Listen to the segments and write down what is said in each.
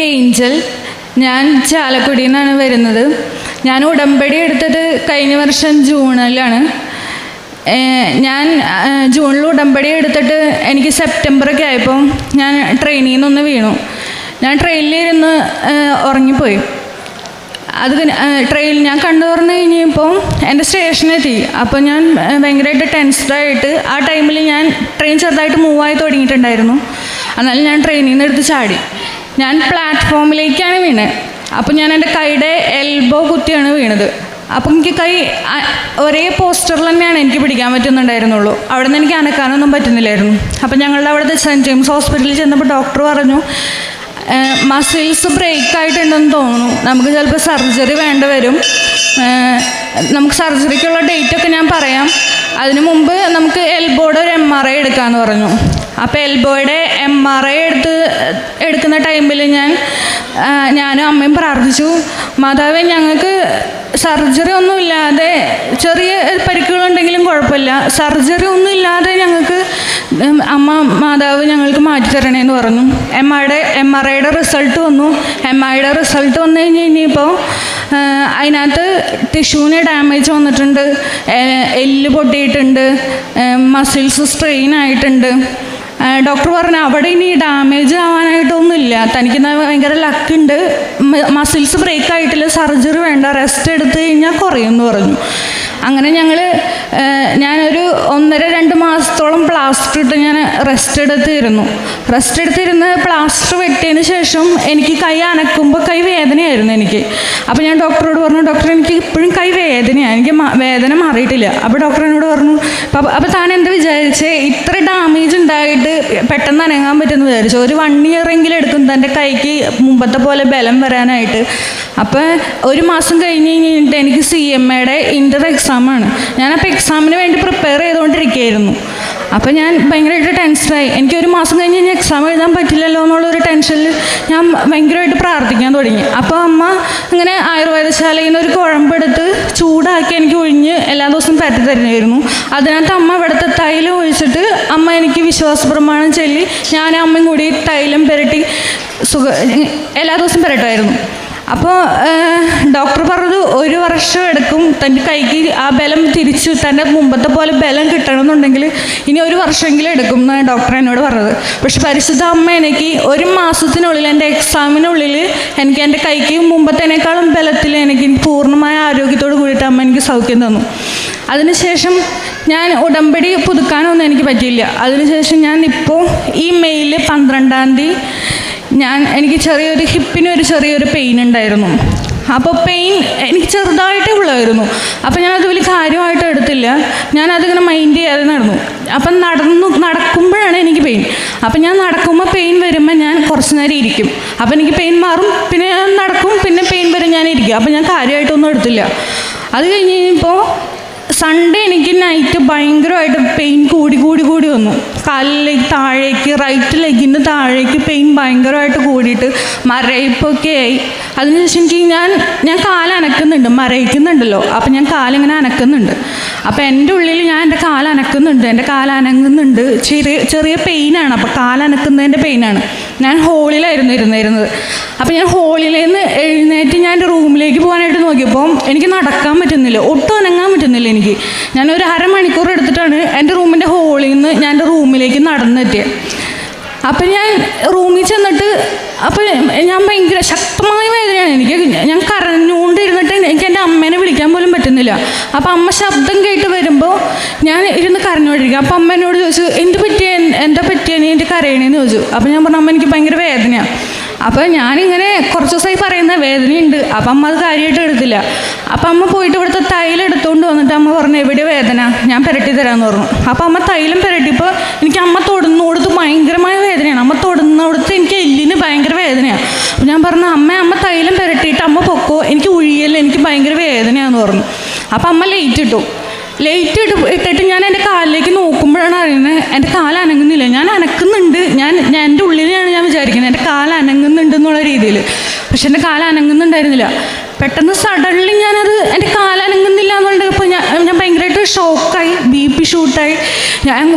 Angel. ഞാൻ ചാലക്കുടിയിൽ നിന്നാണ് വരുന്നത്. ഞാൻ ഉടമ്പടി എടുത്തത് കഴിഞ്ഞ വർഷം ജൂണിലാണ്. ഞാൻ ജൂണിൽ ഉടമ്പടി എടുത്തിട്ട് എനിക്ക് സെപ്റ്റംബറൊക്കെ ആയപ്പോൾ ഞാൻ ട്രെയിനിൽ നിന്നൊന്ന് വീണു. ഞാൻ ട്രെയിനിലിരുന്ന് ഉറങ്ങിപ്പോയി. അത് ഞാൻ കണ്ടു തുറന്നു കഴിഞ്ഞപ്പോൾ എൻ്റെ സ്റ്റേഷനെത്തി. അപ്പോൾ ഞാൻ ഭയങ്കരമായിട്ട് ടെൻസ്ഡായിട്ട് ആ ടൈമിൽ ഞാൻ ട്രെയിൻ ചെറുതായിട്ട് മൂവായി തുടങ്ങിയിട്ടുണ്ടായിരുന്നു. എന്നാലും ഞാൻ ട്രെയിനിൽ നിന്ന് എടുത്ത് ചാടി. ഞാൻ പ്ലാറ്റ്ഫോമിലേക്കാണ് വീണത്. അപ്പോൾ ഞാൻ എൻ്റെ കൈയുടെ എൽബോ കുത്തിയാണ് വീണത്. അപ്പം എനിക്ക് കൈ ഒരേ പോസ്റ്ററിൽ തന്നെയാണ് എനിക്ക് പിടിക്കാൻ പറ്റുന്നുണ്ടായിരുന്നുള്ളൂ. അവിടെ നിന്ന് എനിക്ക് അനക്കാനൊന്നും പറ്റുന്നില്ലായിരുന്നു. അപ്പം ഞങ്ങളുടെ അവിടുത്തെ സെൻറ്റ് ജെയിംസ് ഹോസ്പിറ്റലിൽ ചെന്നപ്പോൾ ഡോക്ടർ പറഞ്ഞു മസിൽസ് ബ്രേക്ക് ആയിട്ടുണ്ടെന്ന് തോന്നുന്നു, നമുക്ക് ചിലപ്പോൾ സർജറി വേണ്ടി വരും. നമുക്ക് സർജറിക്കുള്ള ഡേറ്റൊക്കെ ഞാൻ പറയാം, അതിനു മുമ്പ് നമുക്ക് എൽബോയുടെ ഒരു MRI എടുക്കാമെന്ന് പറഞ്ഞു. അപ്പോൾ എൽബോയുടെ MRI എടുക്കുന്ന ടൈമിൽ ഞാനും അമ്മയും പ്രാർത്ഥിച്ചു, മാതാവേ ഞങ്ങൾക്ക് സർജറി ഒന്നുമില്ലാതെ, ചെറിയ പരിക്കുകളുണ്ടെങ്കിലും കുഴപ്പമില്ല, സർജറി ഒന്നും ഇല്ലാതെ ഞങ്ങൾക്ക് മാതാവ് ഞങ്ങൾക്ക് മാറ്റിത്തരണേന്ന് പറഞ്ഞു. MRIയുടെ റിസൾട്ട് വന്നു. MRIയുടെ റിസൾട്ട് വന്നു കഴിഞ്ഞപ്പോൾ അതിനകത്ത് ടിഷ്യൂവിന് ഡാമേജ് വന്നിട്ടുണ്ട്, എല്ല് പൊട്ടിയിട്ടുണ്ട്, മസിൽസ് സ്ട്രെയിൻ ആയിട്ടുണ്ട്. ഡോക്ടർ പറഞ്ഞു അവിടെ ഇനി ഡാമേജ് ആവാനായിട്ടൊന്നുമില്ല, തനിക്ക് ഭയങ്കര ലക്കുണ്ട്, മസിൽസ് ബ്രേക്ക് ആയിട്ടില്ല, സർജറി വേണ്ട, റെസ്റ്റ് എടുത്ത് കഴിഞ്ഞാൽ കുറയുമെന്ന് പറഞ്ഞു. അങ്ങനെ ഞാനൊരു 1.5-2 മാസത്തോളം പ്ലാസ്റ്റർ ഇട്ട് ഞാൻ റെസ്റ്റ് എടുത്തിരുന്ന് പ്ലാസ്റ്റർ വെട്ടിയതിന് ശേഷം എനിക്ക് കൈ അനക്കുമ്പോൾ കൈ വേദനയായിരുന്നു എനിക്ക്. അപ്പോൾ ഞാൻ ഡോക്ടറോട് പറഞ്ഞു, ഡോക്ടർ എനിക്ക് ഇപ്പോഴും കൈ വേദനയാണ്, എനിക്ക് വേദന മാറിയിട്ടില്ല. അപ്പോൾ ഡോക്ടർ എന്നോട് പറഞ്ഞു, അപ്പോൾ താൻ എന്താ വിചാരിച്ചേ, ഇത്ര ഡാമേജ് ഉണ്ടായിട്ട് പെട്ടെന്ന് അനങ്ങാൻ പറ്റുമെന്ന് വിചാരിച്ചു, ഒരു 1 ഇയറെങ്കിലും എടുക്കും തൻ്റെ കൈക്ക് മുമ്പത്തെ പോലെ ബലം വരാനായിട്ട്. അപ്പോൾ 1 മാസം കഴിഞ്ഞിട്ട് എനിക്ക് CMAയുടെ ഇൻ്റർ എക്സാമാണ്. ഞാനപ്പോൾ എക്സാമിന് വേണ്ടി പ്രിപ്പയർ ചെയ്തുകൊണ്ടിരിക്കുകയായിരുന്നു. അപ്പോൾ ഞാൻ ഭയങ്കരമായിട്ട് ടെൻഷനായി. എനിക്ക് 1 മാസം കഴിഞ്ഞ് ഇനി എക്സാം എഴുതാൻ പറ്റില്ലല്ലോ എന്നുള്ളൊരു ടെൻഷനിൽ ഞാൻ ഭയങ്കരമായിട്ട് പ്രാർത്ഥിക്കാൻ തുടങ്ങി. അപ്പോൾ അമ്മ ഇങ്ങനെ ആയുർവേദശാലയിൽ നിന്ന് ഒരു കുഴമ്പെടുത്ത് ചൂടാക്കി എനിക്ക് ഒഴിഞ്ഞ് എല്ലാ ദിവസവും പരത്തി തരുമായിരുന്നു. അതിനകത്ത് അമ്മ ഇവിടുത്തെ തൈലം ഒഴിച്ചിട്ട് അമ്മ എനിക്ക് വിശ്വാസപ്രമാണം ചൊല്ലി ഞാനും അമ്മയും കൂടി തൈലം പുരട്ടി എല്ലാ ദിവസവും പുരട്ടുമായിരുന്നു. അപ്പോൾ ഡോക്ടർ പറഞ്ഞത് 1 വർഷം എടുക്കും തൻ്റെ കൈക്ക് ആ ബലം തിരിച്ച് തൻ്റെ മുമ്പത്തെ പോലെ ബലം കിട്ടണമെന്നുണ്ടെങ്കിൽ ഇനി 1 വർഷമെങ്കിലും എടുക്കും എന്നാണ് ഡോക്ടർ എന്നോട് പറഞ്ഞത്. പക്ഷെ പരിശുദ്ധ അമ്മ എനിക്ക് 1 മാസത്തിനുള്ളിൽ എൻ്റെ എക്സാമിനുള്ളിൽ എനിക്ക് എൻ്റെ കൈക്ക് മുമ്പത്തേനേക്കാളും ബലത്തിൽ എനിക്ക് പൂർണ്ണമായ ആരോഗ്യത്തോട് കൂടിയിട്ട് അമ്മ എനിക്ക് സൗഖ്യം തന്നു. അതിനുശേഷം ഞാൻ ഉടമ്പടി പുതുക്കാനൊന്നും എനിക്ക് പറ്റിയില്ല. അതിനുശേഷം ഞാനിപ്പോൾ ഈ മെയിൽ 12-ാം തീയതി എനിക്ക് ഹിപ്പിന് ചെറിയൊരു പെയിൻ ഉണ്ടായിരുന്നു. അപ്പോൾ പെയിൻ എനിക്ക് ചെറുതായിട്ടേ ഉള്ളായിരുന്നു. അപ്പോൾ ഞാനത് വലിയ കാര്യമായിട്ട് എടുത്തില്ല, ഞാനതിങ്ങനെ മൈൻഡ് ചെയ്യാതെ നടന്നു. അപ്പം നടക്കുമ്പോഴാണ് എനിക്ക് പെയിൻ. അപ്പം ഞാൻ നടക്കുമ്പോൾ പെയിൻ വരുമ്പോൾ ഞാൻ കുറച്ച് നേരം ഇരിക്കും. അപ്പം എനിക്ക് പെയിൻ മാറും, പിന്നെ ഞാൻ നടക്കും, പിന്നെ പെയിൻ വരും, ഞാൻ ഇരിക്കും. അപ്പം ഞാൻ കാര്യമായിട്ടൊന്നും എടുത്തില്ല. അത് കഴിഞ്ഞ് കഴിഞ്ഞപ്പോൾ സൺഡേ എനിക്ക് നൈറ്റ് ഭയങ്കരമായിട്ട് പെയിൻ കൂടി വന്നു. കാലിലേക്ക് താഴേക്ക്, റൈറ്റ് ലെഗിൻ്റെ താഴേക്ക് പെയിൻ ഭയങ്കരമായിട്ട് കൂടിയിട്ട് മരയിപ്പൊക്കെ ആയി. അതിനുശേഷം ഞാൻ കാലനക്കുന്നുണ്ട്, മരയിക്കുന്നുണ്ടല്ലോ. അപ്പം ഞാൻ കാലിങ്ങനെ അനക്കുന്നുണ്ട്. അപ്പം എൻ്റെ ഉള്ളിൽ ഞാൻ എൻ്റെ കാലനക്കുന്നുണ്ട്, എൻ്റെ കാലനങ്ങുന്നുണ്ട്. ചെറിയ പെയിനാണ്. അപ്പോൾ കാലനക്കുന്നതിൻ്റെ പെയിനാണ്. ഞാൻ ഹോളിലായിരുന്നു ഇരുന്നിരുന്നത്. അപ്പം ഞാൻ ഹോളിൽ നിന്ന് എഴുന്നേറ്റ് ഞാൻ എൻ്റെ റൂമിലേക്ക് പോകാനായിട്ട് നോക്കിയപ്പോൾ എനിക്ക് നടക്കാൻ പറ്റുന്നില്ല, ഒട്ടും അനങ്ങാൻ പറ്റുന്നില്ല എനിക്ക്. ഞാനൊരു 1/2 മണിക്കൂർ എടുത്തിട്ടാണ് എൻ്റെ റൂമിൻ്റെ ഹോളിൽ നിന്ന് ഞാൻ എൻ്റെ റൂമിലേക്ക് നടന്നെത്തിയത്. അപ്പം ഞാൻ റൂമിൽ ചെന്നിട്ട് അപ്പോൾ ഞാൻ ഭയങ്കര ശക്തമായ വേദനയാണ് എനിക്ക്. ഞാൻ കരഞ്ഞുകൊണ്ടിരുന്നിട്ട് എനിക്ക് എൻ്റെ അമ്മേനെ വിളിക്കാൻ പോലും പറ്റുന്നില്ല. അപ്പോൾ അമ്മ ശബ്ദം കേട്ട് വരുമ്പോൾ ഞാൻ ഇരുന്ന് കരഞ്ഞുകൊണ്ടിരിക്കുക. അപ്പോൾ അമ്മ എന്നോട് ചോദിച്ചു, എന്താ പറ്റിയ നീ എൻ്റെ കരയണേന്ന് ചോദിച്ചു. അപ്പോൾ ഞാൻ പറഞ്ഞു, അമ്മ എനിക്ക് ഭയങ്കര വേദനയാണ്. അപ്പോൾ ഞാനിങ്ങനെ കുറച്ച് ദിവസമായി പറയുന്ന വേദനയുണ്ട്. അപ്പം അമ്മ അത് കാര്യമായിട്ട് എടുത്തില്ല. അപ്പം അമ്മ പോയിട്ട് ഇവിടുത്തെ തൈലം എടുത്തുകൊണ്ട് വന്നിട്ട് അമ്മ പറഞ്ഞു, എവിടെ വേദന, ഞാൻ പുരട്ടി തരാമെന്ന് പറഞ്ഞു. അപ്പോൾ അമ്മ തൈലം പുരട്ടിയപ്പോൾ എനിക്ക് അമ്മ തൊടുന്നോടത്ത് ഭയങ്കരമായ വേദനയാണ്. അമ്മ തൊടുന്നോടത്ത് എനിക്ക് എല്ലിന് ഭയങ്കര വേദനയാണ്. അപ്പോൾ ഞാൻ പറഞ്ഞു, അമ്മ തൈലം പുരട്ടിയിട്ട് അമ്മ പൊക്കോ, എനിക്ക് ഉഴിയല്ല, എനിക്ക് ഭയങ്കര വേദനയാണെന്ന് പറഞ്ഞു. അപ്പോൾ അമ്മ ലൈറ്റ് ഇട്ടിട്ട് ഞാൻ എൻ്റെ കാലിലേക്ക് നോക്കുമ്പോഴാണ് അറിയുന്നത് എൻ്റെ കാല് അനങ്ങുന്നില്ല. ഞാൻ അനക്കുന്നുണ്ട്, ഞാൻ എൻ്റെ ഉള്ളിലാണ് ഞാൻ വിചാരിക്കുന്നത് എൻ്റെ കാല് അനങ്ങുന്നുണ്ട് എന്നുള്ള രീതിയിൽ. പക്ഷെ എൻ്റെ കാല് അനങ്ങുന്നുണ്ടായിരുന്നില്ല. പെട്ടെന്ന് സഡൻലി എൻ്റെ കാല് അനങ്ങുന്നില്ല എന്നുള്ളപ്പോൾ ഞാൻ ഭയങ്കരമായിട്ട് ഷോക്കായി, BP ഷൂട്ടായി, ഞാൻ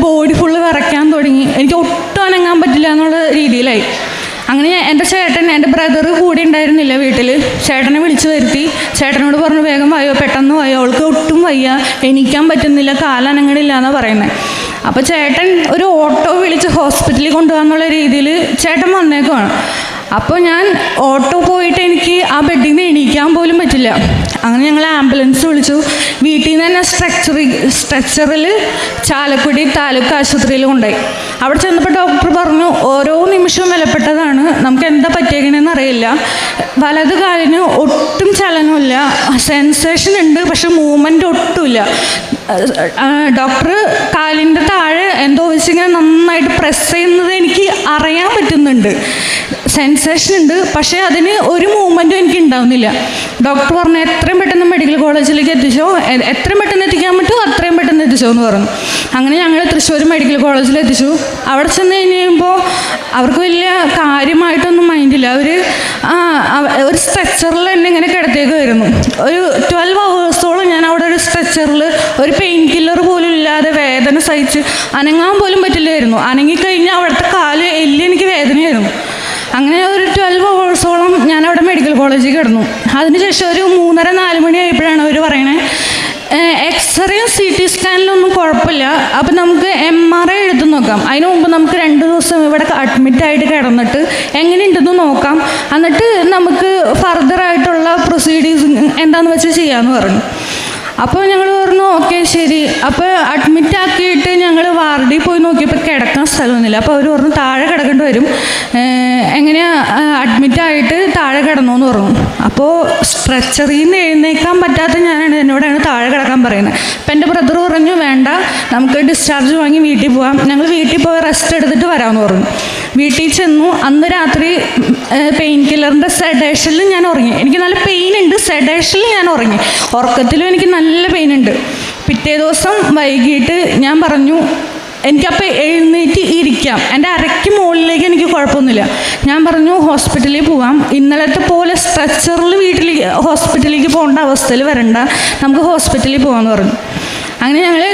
ബോഡി ഫുള്ള് വിറയ്ക്കാൻ തുടങ്ങി. എനിക്ക് ഒട്ടും അനങ്ങാൻ പറ്റില്ല എന്നുള്ള രീതിയിലായി. അങ്ങനെ എൻ്റെ ചേട്ടൻ, എൻ്റെ ബ്രദർ കൂടി ഉണ്ടായിരുന്നില്ല വീട്ടിൽ. ചേട്ടനെ വിളിച്ചു വരുത്തി. ചേട്ടനോട് പറഞ്ഞു വേഗം വയ്യോ, പെട്ടെന്ന് വയ്യോ, അവൾക്ക് ഒട്ടും വയ്യ, എണീക്കാൻ പറ്റുന്നില്ല, കാലനങ്ങളില്ല എന്നാണ് പറയുന്നത്. അപ്പോൾ ചേട്ടൻ ഒരു ഓട്ടോ വിളിച്ച് ഹോസ്പിറ്റലിൽ കൊണ്ടുപോകാന്നുള്ള രീതിയിൽ ചേട്ടൻ വന്നേക്കുവാണ്. അപ്പോൾ ഞാൻ ഓട്ടോ പോയിട്ട് എനിക്ക് ആ ബെഡിൽ നിന്ന് എണീക്കാൻ പോലും പറ്റില്ല. അങ്ങനെ ഞങ്ങൾ ആംബുലൻസ് വിളിച്ചു. വീട്ടിൽ നിന്ന് തന്നെ സ്ട്രെച്ചറിൽ ചാലക്കുടി താലൂക്ക് ആശുപത്രിയിൽ കൊണ്ടുപോയി. അവിടെ ചെന്നപ്പോൾ ഡോക്ടർ പറഞ്ഞു ഓരോ നിമിഷവും വിലപ്പെട്ടതാണ്, നമുക്ക് എന്താ പറ്റിയേക്കണെന്ന് അറിയില്ല. വലത് കാലിന് ഒട്ടും ചലനമില്ല, സെൻസേഷൻ ഉണ്ട്, പക്ഷെ മൂവ്മെൻറ്റ് ഒട്ടുമില്ല. ഡോക്ടർ കാലിൻ്റെ താഴെ എന്തോ വെച്ചിങ്ങനെ നന്നായിട്ട് പ്രസ് ചെയ്യുന്നത് എനിക്ക് അറിയാൻ പറ്റുന്നുണ്ട്. സെൻസേഷൻ ഉണ്ട്, പക്ഷേ അതിന് ഒരു മൂവ്മെൻറ്റും എനിക്ക് ഉണ്ടാവുന്നില്ല. ഡോക്ടർ പറഞ്ഞു എത്രയും പെട്ടെന്ന് മെഡിക്കൽ കോളേജിലേക്ക് എത്തിച്ചോ, എത്രയും പെട്ടെന്ന് എത്തിക്കാൻ പറ്റുമോ അത്രയും പെട്ടെന്ന് എത്തിച്ചോ എന്ന് പറഞ്ഞു. അങ്ങനെ ഞങ്ങൾ തൃശ്ശൂർ മെഡിക്കൽ കോളേജിൽ എത്തിച്ചു. അവിടെ ചെന്ന് കഴിയുമ്പോൾ അവർക്ക് വലിയ കാര്യമായിട്ടൊന്നും മൈൻഡില്ല. ഒരു സ്ട്രെച്ചറിൽ എന്നെ ഇങ്ങനെ കിടത്തേക്കുമായിരുന്നു. ഒരു 12 hours ഞാൻ അവിടെ ഒരു സ്ട്രെച്ചറിൽ ഒരു പെയിൻ കില്ലർ പോലും ഇല്ലാതെ വേദന സഹിച്ച് അനങ്ങാൻ പോലും പറ്റില്ലായിരുന്നു. അനങ്ങിക്കഴിഞ്ഞാൽ അവിടുത്തെ കാല് എല്ല് എനിക്ക് വേദനയായിരുന്നു. അങ്ങനെ ഒരു 12 hours ഞാൻ അവിടെ മെഡിക്കൽ കോളേജിൽ കിടന്നു. അതിനുശേഷം ഒരു 3:30-4 മണി ആയപ്പോഴാണ് അവർ പറയണേ എക്സ്റേയും CT സ്കാനിലൊന്നും കുഴപ്പമില്ല, അപ്പം നമുക്ക് MRI എടുത്ത് നോക്കാം. അതിന് മുമ്പ് നമുക്ക് 2 ദിവസം ഇവിടെ അഡ്മിറ്റായിട്ട് കിടന്നിട്ട് എങ്ങനെയുണ്ടെന്ന് നോക്കാം, എന്നിട്ട് നമുക്ക് ഫർദറായിട്ടുള്ള പ്രൊസീഡിങ്സ് എന്താണെന്ന് വെച്ചാൽ ചെയ്യാമെന്ന് പറഞ്ഞു. അപ്പോൾ ഞങ്ങൾ പറഞ്ഞു ഓക്കെ ശരി. അപ്പോൾ അഡ്മിറ്റ് ആക്കിയിട്ട് ഞങ്ങൾ വാർഡിൽ പോയി നോക്കിയപ്പോൾ കിടക്കാൻ സ്ഥലമൊന്നുമില്ല. അപ്പോൾ അവർ പറഞ്ഞു താഴെ കിടക്കേണ്ടി വരും, എങ്ങനെയാണ് അഡ്മിറ്റായിട്ട് താഴെ കിടന്നു എന്ന് പറഞ്ഞു. അപ്പോൾ സ്ട്രെച്ചറിൽ നിന്ന് എഴുന്നേക്കാൻ പറ്റാത്ത എന്നോടാണ് താഴെ കിടക്കാൻ പറയുന്നത്. അപ്പോൾ എൻ്റെ ബ്രദർ പറഞ്ഞു വേണ്ട, നമുക്ക് ഡിസ്ചാർജ് വാങ്ങി വീട്ടിൽ പോകാം, ഞങ്ങൾ വീട്ടിൽ പോയി റെസ്റ്റ് എടുത്തിട്ട് വരാമെന്ന് പറഞ്ഞു. വീട്ടിൽ ചെന്നു. അന്ന് രാത്രി പെയിൻ കില്ലറിൻ്റെ സെഡേഷനിൽ ഞാൻ ഉറങ്ങി. എനിക്ക് നല്ല പെയിൻ ഉണ്ട്, സെഡേഷനിൽ ഞാൻ ഉറങ്ങി. ഉറക്കത്തിലും എനിക്ക് നല്ല പെയിൻ ഉണ്ട്. പിറ്റേ ദിവസം വൈകിട്ട് ഞാൻ പറഞ്ഞു എനിക്കപ്പോൾ എഴുന്നേറ്റ് ഇരിക്കാം, എൻ്റെ അരയ്ക്ക് മുകളിലേക്ക് എനിക്ക് കുഴപ്പമൊന്നുമില്ല. ഞാൻ പറഞ്ഞു ഹോസ്പിറ്റലിൽ പോവാം, ഇന്നലത്തെ പോലെ സ്ട്രെച്ചറിൽ ഹോസ്പിറ്റലിലേക്ക് പോകേണ്ട അവസ്ഥയിൽ വരണ്ട, നമുക്ക് ഹോസ്പിറ്റലിൽ പോകാമെന്ന് പറഞ്ഞു. അങ്ങനെ ഞങ്ങൾ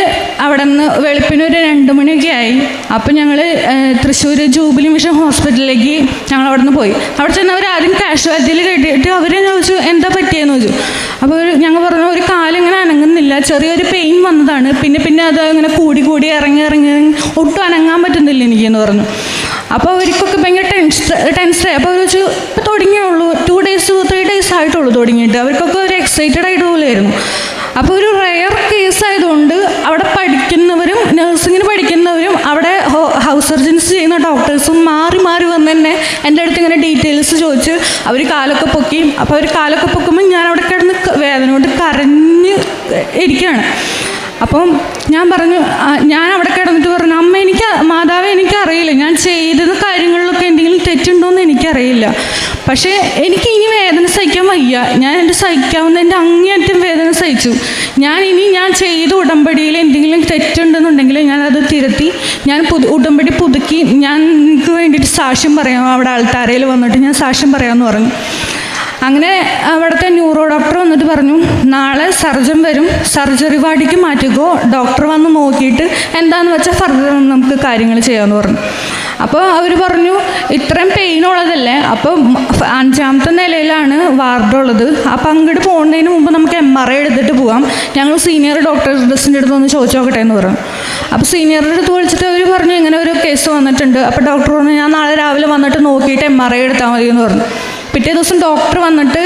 അവിടെ നിന്ന് വെളുപ്പിനൊരു 2 മണിയൊക്കെ ആയി. അപ്പം ഞങ്ങൾ തൃശ്ശൂർ ജൂബിലി മിഷൻ ഹോസ്പിറ്റലിലേക്ക് ഞങ്ങൾ അവിടെ നിന്ന് പോയി. അവിടെ ചെന്നവർ ആദ്യം കാഷ്വാലിറ്റിയിൽ കെട്ടിയിട്ട് അവരെ ചോദിച്ചു എന്താ പറ്റിയെന്ന് ചോദിച്ചു. അപ്പോൾ ഞങ്ങൾ പറഞ്ഞു ഒരു കാലിങ്ങനെ അനങ്ങുന്നില്ല, ചെറിയൊരു പെയിൻ വന്നതാണ്, പിന്നെ അത് ഇങ്ങനെ കൂടി ഇറങ്ങി ഒട്ടും അനങ്ങാൻ പറ്റുന്നില്ല എനിക്കെന്ന് പറഞ്ഞു. അപ്പോൾ അവർക്കൊക്കെ ഭയങ്കര ടെൻഷനായി. അപ്പോൾ അവർ വെച്ചു ഇപ്പോൾ തുടങ്ങിയുള്ളൂ, 2 days 3 days ആയിട്ടുള്ളൂ തുടങ്ങിയിട്ട്. അവർക്കൊക്കെ ഒരു എക്സൈറ്റഡ് ആയിട്ട് പോലെയായിരുന്നു. അപ്പോൾ ഒരു റെയർ കേസ് ആയതുകൊണ്ട് അവിടെ പഠിക്കുന്നവരും നഴ്സിങ്ങിന് പഠിക്കുന്നവരും അവിടെ ഹൗസ് സർജൻസ് ചെയ്യുന്ന ഡോക്ടേഴ്സും മാറി വന്ന് തന്നെ എൻ്റെ അടുത്ത് ഇങ്ങനെ ഡീറ്റെയിൽസ് ചോദിച്ച് അവർ കാലൊക്കെ പൊക്കി. അപ്പോൾ അവർ കാലൊക്കെ പൊക്കുമ്പോൾ ഞാൻ അവിടെ കിടന്ന് വേദന കൊണ്ട് കരഞ്ഞ് ഇരിക്കുകയാണ്. അപ്പം ഞാൻ പറഞ്ഞു, ഞാൻ അവിടെ കിടന്നിട്ട് പറഞ്ഞു അമ്മ മാതാവേ എനിക്കറിയില്ല, ഞാൻ ചെയ്ത കാര്യങ്ങളിലൊക്കെ എന്തെങ്കിലും തെറ്റുണ്ടോയെന്ന് എനിക്കറിയില്ല, പക്ഷേ എനിക്ക് ഇനി വേദന സഹിക്കാൻ വയ്യ, ഞാൻ എൻ്റെ സഹിക്കാവുന്ന എൻ്റെ അങ്ങേയറ്റം വേദന സഹിച്ചു. ഞാൻ ചെയ്ത ഉടമ്പടിയിൽ എന്തെങ്കിലും തെറ്റുണ്ടെന്നുണ്ടെങ്കിൽ ഞാനത് തിരുത്തി ഞാൻ ഉടമ്പടി പുതുക്കി ഞാൻ എനിക്ക് വേണ്ടിയിട്ട് സാക്ഷ്യം പറയാം, അവിടെ ആൾത്താരയിൽ വന്നിട്ട് ഞാൻ സാക്ഷ്യം പറയാമെന്ന് പറഞ്ഞു. അങ്ങനെ അവിടുത്തെ ന്യൂറോ ഡോക്ടർ വന്നിട്ട് പറഞ്ഞു നാളെ സർജൻ വരും, സർജറി വാർഡിലേക്ക് മാറ്റിക്കോ, ഡോക്ടർ വന്ന് നോക്കിയിട്ട് എന്താണെന്ന് വെച്ചാൽ ഫർദർ നമുക്ക് കാര്യങ്ങൾ ചെയ്യാമെന്ന് പറഞ്ഞു. അപ്പോൾ അവർ പറഞ്ഞു ഇത്രയും പെയിനുള്ളതല്ലേ, അപ്പോൾ 5ാമത്തെ നിലയിലാണ് വാർഡുള്ളത്, അപ്പോൾ അങ്ങോട്ട് പോകുന്നതിന് മുമ്പ് നമുക്ക് MRI എടുത്തിട്ട് പോകാം, ഞങ്ങൾ സീനിയർ ഡോക്ടേഴ്സിൻ്റെ അടുത്ത് ഒന്ന് ചോദിച്ചു നോക്കട്ടെ എന്ന് പറഞ്ഞു. അപ്പോൾ സീനിയറുടെ അടുത്ത് വിളിച്ചിട്ട് അവർ പറഞ്ഞു ഇങ്ങനെ ഒരു കേസ് വന്നിട്ടുണ്ട്. അപ്പോൾ ഡോക്ടർ പറഞ്ഞു ഞാൻ നാളെ രാവിലെ വന്നിട്ട് നോക്കിയിട്ട് MRI എടുത്താൽ മതി എന്ന് പറഞ്ഞു. പിറ്റേ ദിവസം ഡോക്ടർ വന്നിട്ട്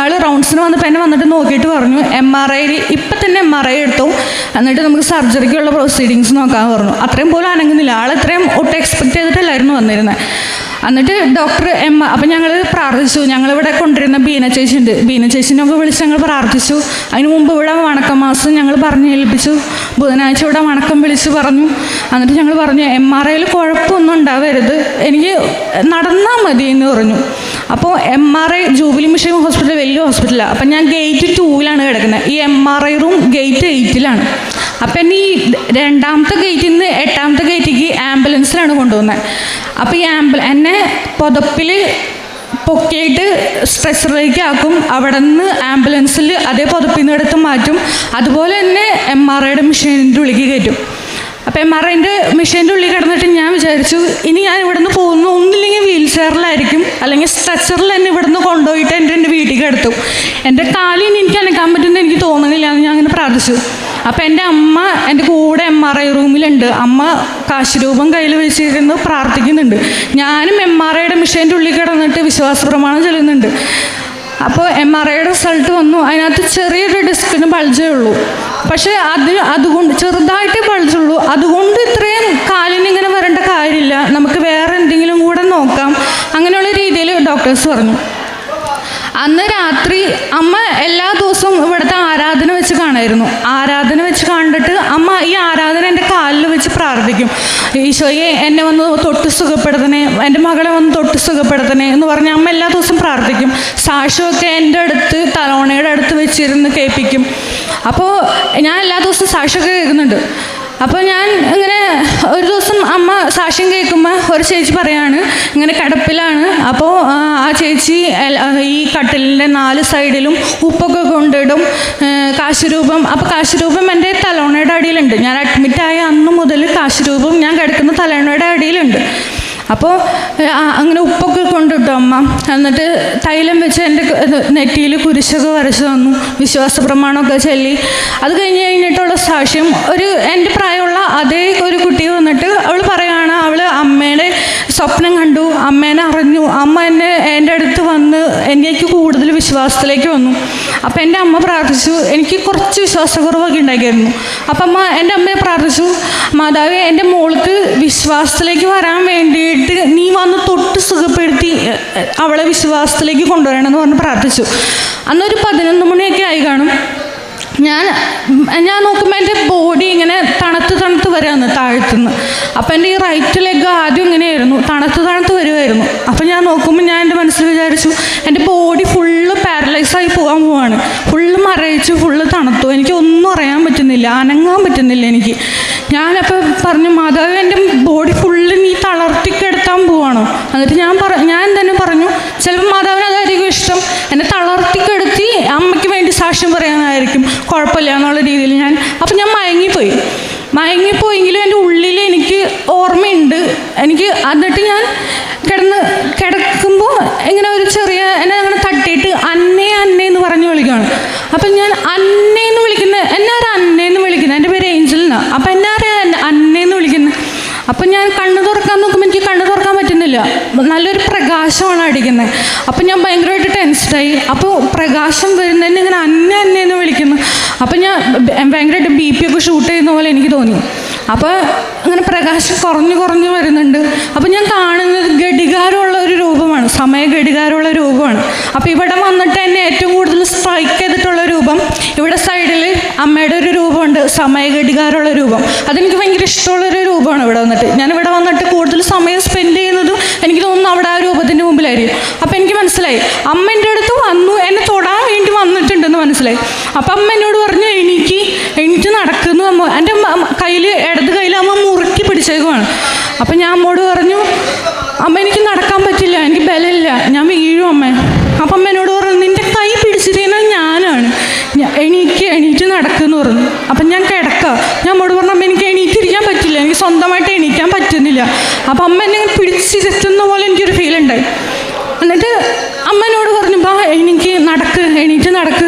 ആൾ റൗണ്ട്സിന് വന്നപ്പോൾ എന്നെ വന്നിട്ട് നോക്കിയിട്ട് പറഞ്ഞു ഇപ്പം തന്നെ MRI എടുത്തു, എന്നിട്ട് നമുക്ക് സർജറിക്കുള്ള പ്രൊസീഡിങ്സ് നോക്കാമെന്ന് പറഞ്ഞു. അത്രയും പോലും അനങ്ങുന്നില്ല, ആളെത്രയും ഒട്ടും എക്സ്പെക്റ്റ് ചെയ്തിട്ടല്ലായിരുന്നു വന്നിരുന്നത്. എന്നിട്ട് ഡോക്ടർ അപ്പം ഞങ്ങൾ പ്രാർത്ഥിച്ചു. ഞങ്ങളിവിടെ കൊണ്ടിരുന്ന ബീന ചേച്ചിനൊക്കെ വിളിച്ച് ഞങ്ങൾ പ്രാർത്ഥിച്ചു. അതിന് മുമ്പ് ഇവിടെ വണക്കം മാസം ഞങ്ങൾ ഏൽപ്പിച്ചു. ബുധനാഴ്ച ഇവിടെ വണക്കം വിളിച്ച് പറഞ്ഞു. എന്നിട്ട് ഞങ്ങൾ പറഞ്ഞു MRIയിൽ കുഴപ്പമൊന്നും ഉണ്ടാവരുത്, എനിക്ക് നടന്നാൽ മതി എന്ന് പറഞ്ഞു. അപ്പോൾ MRI ജൂബിലി മിഷൻ ഹോസ്പിറ്റൽ വലിയ ഹോസ്പിറ്റലാണ്. അപ്പം ഞാൻ ഗേറ്റ് 2-ലാണ് കിടക്കുന്നത്, ഈ MRI റൂം ഗേറ്റ് 8-ലാണ്. അപ്പം എന്നെ ഈ 2ാമത്തെ ഗേറ്റിൽ നിന്ന് 8ാമത്തെ ഗേറ്റിലേക്ക് ആംബുലൻസിലാണ് കൊണ്ടുപോകുന്നത്. അപ്പോൾ ഈ എന്നെ പുതപ്പിൽ പൊക്കിയിട്ട് സ്ട്രെച്ചറിലേക്ക് ആക്കും, അവിടെ നിന്ന് ആംബുലൻസിൽ അതേ പുതപ്പിൽ നിന്ന് എടുത്ത് മാറ്റും, അതുപോലെ തന്നെ MRIയുടെ മെഷീനിൻ്റെ ഉള്ളിലേക്ക് കയറ്റും. അപ്പോൾ MRIൻ്റെ മെഷീൻ്റെ ഉള്ളിൽ കിടന്നിട്ട് ഞാൻ വിചാരിച്ചു, ഇനി ഞാൻ ഇവിടുന്ന് പോകുന്നു ഒന്നില്ലെങ്കിൽ വീൽ ചെയറിലായിരിക്കും, അല്ലെങ്കിൽ സ്ട്രെച്ചറിൽ തന്നെ ഇവിടുന്ന് കൊണ്ടുപോയിട്ട് എൻ്റെ വീട്ടിൽ കിടത്തും. എൻ്റെ കാലിന് എനിക്ക് അനക്കാൻ പറ്റുമെന്ന് എനിക്ക് തോന്നുന്നില്ല എന്ന് ഞാൻ അങ്ങനെ പ്രാർത്ഥിച്ചു. അപ്പോൾ എൻ്റെ അമ്മ എൻ്റെ കൂടെ MRI റൂമിലുണ്ട്. അമ്മ കാശുരൂപം കയ്യിൽ വെച്ചിരുന്ന് പ്രാർത്ഥിക്കുന്നുണ്ട്. ഞാനും MRIയുടെ മെഷീൻ്റെ ഉള്ളിൽ കിടന്നിട്ട് വിശ്വാസ പ്രമാണം ചൊല്ലുന്നുണ്ട്. അപ്പോൾ MRIയുടെ റിസൾട്ട് വന്നു. അതിനകത്ത് ചെറിയൊരു ഡിസ്കിന് ബൾജേ ഉള്ളൂ. പക്ഷേ അതുകൊണ്ട് ചെറുതായിട്ടേ ബൾജുള്ളൂ. അതുകൊണ്ട് ഇത്രയും കാലിന് ഇങ്ങനെ വരേണ്ട കാര്യമില്ല, നമുക്ക് വേറെ എന്തെങ്കിലും കൂടെ നോക്കാം, അങ്ങനെയുള്ള രീതിയിൽ ഡോക്ടേഴ്സ് പറഞ്ഞു. അന്ന് രാത്രി അമ്മ എല്ലാ ദിവസവും ഇവിടുത്തെ ആരാധന വെച്ച് കാണായിരുന്നു. ആരാധന വെച്ച് കണ്ടിട്ട് അമ്മ ഈ ആരാധന എൻ്റെ കാലിൽ വെച്ച് പ്രാർത്ഥിക്കും. ഈശോയെ എന്നെ വന്ന് തൊട്ട് സുഖപ്പെടുത്തണേ, എൻ്റെ മകളെ വന്ന് തൊട്ട് സുഖപ്പെടുത്തണേ എന്ന് പറഞ്ഞ് അമ്മ എല്ലാ ദിവസവും പ്രാർത്ഥിക്കും. സാക്ഷ്യമൊക്കെ എൻ്റെ അടുത്ത് തലോണയുടെ അടുത്ത് വെച്ചിരുന്ന് കേൾപ്പിക്കും. അപ്പോൾ ഞാൻ എല്ലാ ദിവസവും സാക്ഷ്യമൊക്കെ കേൾക്കുന്നുണ്ട്. അപ്പോൾ ഞാൻ ഇങ്ങനെ ഒരു ദിവസം അമ്മ സാക്ഷ്യം കേൾക്കുമ്പോൾ ഒരു ചേച്ചി പറയാണ്, ഇങ്ങനെ കിടപ്പിലാണ്. അപ്പോൾ ആ ചേച്ചി ഈ കട്ടിലിൻ്റെ 4 സൈഡിലും ഉപ്പൊക്കെ കൊണ്ടിടും, കാശുരൂപം. അപ്പോൾ കാശുരൂപം എൻ്റെ തലോണയുടെ അടിയിലുണ്ട്. ഞാൻ അഡ്മിറ്റായ അന്ന് മുതൽ കാശുരൂപം ഞാൻ കിടക്കുന്ന തലോണയുടെ അടിയിലുണ്ട്. അപ്പോൾ അങ്ങനെ ഉപ്പൊക്കെ കൊണ്ടിട്ടു അമ്മ. എന്നിട്ട് തൈലം വെച്ച് എൻ്റെ നെറ്റിയിൽ കുരിശൊക്കെ വരച്ച് തന്നു, വിശ്വാസ പ്രമാണമൊക്കെ ചൊല്ലി. അത് കഴിഞ്ഞിട്ടുള്ള സാക്ഷ്യം, എൻ്റെ പ്രായമുള്ള അതേ ഒരു കുട്ടി വന്നിട്ട് അവൾ പറയുകയാണ്, അവൾ അമ്മയുടെ സ്വപ്നം കണ്ടു, അമ്മേനെ അറിഞ്ഞു, അമ്മ എൻ്റെ അടുത്ത് വന്ന് എനിക്ക് കൂടുതൽ വിശ്വാസത്തിലേക്ക് വന്നു. അപ്പോൾ എൻ്റെ അമ്മ പ്രാർത്ഥിച്ചു. എനിക്ക് കുറച്ച് വിശ്വാസക്കുറവൊക്കെ ഉണ്ടാക്കിയിരുന്നു. അപ്പം എൻ്റെ അമ്മയെ പ്രാർത്ഥിച്ചു, മാതാവേ എൻ്റെ മോൾക്ക് വിശ്വാസത്തിലേക്ക് വരാൻ വേണ്ടിയിട്ട് നീ വന്ന് തൊട്ട് സുഖപ്പെടുത്തി അവളെ വിശ്വാസത്തിലേക്ക് കൊണ്ടുവരണമെന്ന് പറഞ്ഞ് പ്രാർത്ഥിച്ചു. അന്നൊരു 11 മണിയൊക്കെ ആയി കാണും. ഞാൻ നോക്കുമ്പോൾ എൻ്റെ ബോഡി ഇങ്ങനെ തണുത്ത് വരികയാണ് താഴത്തുനിന്ന്. അപ്പോൾ എൻ്റെ ഈ റൈറ്റ് ലെഗ് ആദ്യം ഇങ്ങനെയായിരുന്നു, തണുത്ത് വരുമായിരുന്നു. അപ്പോൾ ഞാൻ നോക്കുമ്പോൾ ഞാൻ എൻ്റെ മനസ്സിൽ വിചാരിച്ചു, എൻ്റെ ബോഡി ഫുള്ള് പാരലൈസായി പോവാണ്, ഫുള്ള് മരവിച്ചു, ഫുള്ള് തണുത്തു, എനിക്ക് ഒന്നും അറിയാൻ പറ്റുന്നില്ല, അനങ്ങാൻ പറ്റുന്നില്ല എനിക്ക്. ഞാനപ്പോൾ പറഞ്ഞു, മാതാവ് എൻ്റെ ബോഡി ഫുള്ള് നീ തളർത്തിക്കെടുത്താൻ പോവാണോ? എന്നിട്ട് ഞാൻ തന്നെ പറഞ്ഞു, ചിലപ്പോൾ മാതാവിന് അതായിരിക്കും ഇഷ്ടം, എന്നെ തളർത്തിക്കെടുത്തി അമ്മയ്ക്ക് വേണ്ടി സാക്ഷ്യം പറയാനായിരിക്കും, കുഴപ്പമില്ല എന്നുള്ള രീതിയിൽ അപ്പോൾ ഞാൻ മയങ്ങിപ്പോയെങ്കിലും എൻ്റെ ഉള്ളിൽ എനിക്ക് ഓർമ്മയുണ്ട്. എന്നിട്ട് ഞാൻ കിടക്കുമ്പോൾ ഇങ്ങനെ ഒരു ചെറിയ എന്നെ അങ്ങനെ തട്ടിയിട്ട് അന്നേ എന്ന് പറഞ്ഞു വിളിക്കുകയാണ്. അപ്പം ഞാൻ അന്നേന്ന് വിളിക്കുന്നത്, എന്നാരാ അന്നേന്ന് വിളിക്കുന്നത്? എൻ്റെ പേര് ഏഞ്ചൽ എന്നാണ്. അപ്പം എന്നാരാ അന്നേന്ന് വിളിക്കുന്നത്? അപ്പം ഞാൻ കണ്ണ് തുറക്കാൻ നോക്കുമ്പോൾ എനിക്ക് കണ്ണ് തുറക്കാൻ പറ്റുന്നില്ല, നല്ലൊരു പ്രകാശമാണ് അടിക്കുന്നത്. അപ്പം ഞാൻ ഭയങ്കരമായിട്ട് ടെൻസ്ഡായി. അപ്പോൾ പ്രകാശം വരുന്നതിന് ഇങ്ങനെ അന്നേന്ന് വിളിക്കുന്നു. അപ്പം ഞാൻ ഭയങ്കരമായിട്ട് BP ഒക്കെ ഷൂട്ട് ചെയ്യുന്ന പോലെ എനിക്ക് തോന്നി. അപ്പോൾ അങ്ങനെ പ്രകാശം കുറഞ്ഞു വരുന്നുണ്ട്. അപ്പോൾ ഞാൻ കാണുന്നത് ഘടികാരമുള്ള ഒരു രൂപമാണ്, സമയ ഘടികാരമുള്ള രൂപമാണ്. അപ്പോൾ ഇവിടെ വന്നിട്ട് എന്നെ ഏറ്റവും കൂടുതൽ സ്ട്രൈക്ക് ചെയ്തിട്ടുള്ള രൂപം, ഇവിടെ സൈഡിൽ അമ്മയുടെ ഒരു രൂപമുണ്ട്, സമയ ഘടികാരമുള്ള രൂപം. അതെനിക്ക് ഭയങ്കര ഇഷ്ടമുള്ളൊരു രൂപമാണ്. ഞാനിവിടെ വന്നിട്ട് കൂടുതൽ സമയം സ്പെൻഡ് ചെയ്യുന്നതും എനിക്ക് തോന്നുന്നു അവിടെ ആ രൂപത്തിൻ്റെ മുമ്പിലായിരിക്കും. അപ്പോൾ എനിക്ക് മനസ്സിലായി, അമ്മ എൻ്റെ അടുത്ത് വന്നു, എന്നെ തൊടാൻ വേണ്ടി വന്നിട്ടുണ്ടെന്ന് മനസ്സിലായി. അപ്പം അമ്മ എന്നോട് പറഞ്ഞു, എണീറ്റ് നടക്കുന്നു. എൻ്റെ ഇടത് കയ്യിൽ അമ്മ മുറുക്കി പിടിച്ചേക്കുവാണ്. അപ്പം ഞാൻ അമ്മോട് പറഞ്ഞു, അമ്മ എനിക്ക് നടക്കാൻ പറ്റില്ല, എനിക്ക് ബലമില്ല, ഞാൻ വീഴും അമ്മ. അപ്പം അമ്മ എന്നോട് പറഞ്ഞു, നിൻ്റെ കൈ പിടിച്ചിരിക്കുന്നത് ഞാനാണ്, എണീറ്റ് നടക്കുമെന്ന് പറഞ്ഞു. അപ്പം ഞാൻ കിടക്കാം. ഞാൻ അമ്മോട് പറഞ്ഞു, അമ്മ എനിക്ക് എണീറ്റിരിക്കാൻ പറ്റില്ല, എനിക്ക് സ്വന്തമായിട്ട് എണീക്കാൻ പറ്റുന്നില്ല. അപ്പം അമ്മ എന്നെ പിടിച്ചിരുത്തുന്ന പോലെ എനിക്കൊരു ഫീൽ ഉണ്ടായി. എന്നിട്ട് അമ്മനോട് പറഞ്ഞു, ബാ എണീറ്റ് നടക്ക്.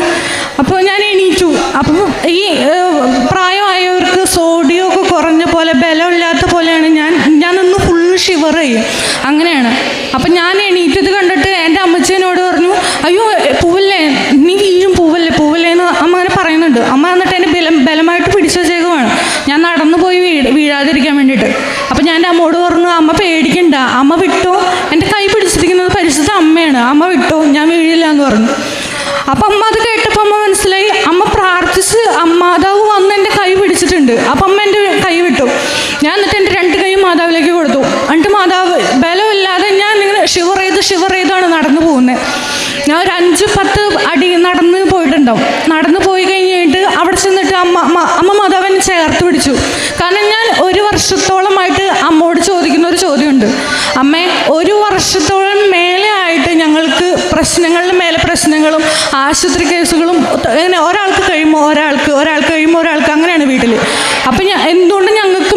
അപ്പോൾ ഞാൻ എണീറ്റു. അപ്പം ഈ പ്രായമായവർക്ക് സോഡിയം ഒക്കെ കുറഞ്ഞ പോലെ, ബലമില്ലാത്ത പോലെയാണ് ഞാൻ ഒന്ന് ഫുള്ള് ഷിവർ ചെയ്യും, അങ്ങനെയാണ്. അപ്പം ഞാൻ എണീറ്റത് കണ്ടിട്ട് എൻ്റെ അമ്മച്ചേനോട് പറഞ്ഞു, അയ്യോ പൂവല്ലേ, നീ വീഴും, പൂവല്ലേ എന്ന് അമ്മ അങ്ങനെ പറയുന്നുണ്ട്. അമ്മ എന്നിട്ട് എന്നെ ബലമായിട്ട് പിടിച്ചു വെച്ചേക്കുവാണ്, ഞാൻ നടന്നു പോയി വീഴാതിരിക്കാൻ വേണ്ടിയിട്ട്. അപ്പം ഞാൻ എൻ്റെ അമ്മോട് പറഞ്ഞു, അമ്മ പേടിക്കണ്ട, അമ്മ വിട്ടോ, എൻ്റെ കൈ പിടിച്ചിരിക്കുന്നത് പരിശുദ്ധ അമ്മയാണ്, അമ്മ വിട്ടോ, ഞാൻ വീഴില്ല എന്ന് പറഞ്ഞു. അപ്പം അമ്മ അത് കേട്ടപ്പോൾ അമ്മ മനസ്സിലായി, അമ്മ പ്രാർത്ഥിച്ച് മാതാവ് വന്ന് എൻ്റെ കൈ പിടിച്ചിട്ടുണ്ട്. അപ്പം അമ്മ എൻ്റെ കൈ വിട്ടു. ഞാൻ എന്നിട്ട് എൻ്റെ 2 കൈയും മാതാവിലേക്ക് കൊടുത്തു. എന്നിട്ട് മാതാവ് ബലമില്ലാതെ ഞാൻ ഇങ്ങനെ ഷിവർ ചെയ്താണ് നടന്നു പോകുന്നത്. ഞാൻ ഒരു 5-10 അടി നടന്ന് പോയിട്ടുണ്ടാവും. നടന്നു പോയി കഴിഞ്ഞിട്ട് അവിടെ ചെന്നിട്ട് അമ്മ മാതാവിനെ ചേർത്ത് പിടിച്ചു. കാരണം ഞാൻ 1 വർഷത്തോളമായിട്ട് അമ്മോട് ചോദിക്കുന്ന ഒരു ചോദ്യമുണ്ട്, അമ്മേ 1 വർഷത്തോളം മേലെ ആയിട്ട് ഞങ്ങൾക്ക് പ്രശ്നങ്ങളുടെ മേലെ പ്രശ്നങ്ങളും ആശുപത്രി കേസുകളും, അങ്ങനെ ഒരാൾക്ക് കഴിയുമ്പോൾ ഒരാൾക്ക് അങ്ങനെയാണ് വീട്ടിൽ. അപ്പം എന്തുകൊണ്ട് ഞങ്ങൾക്ക്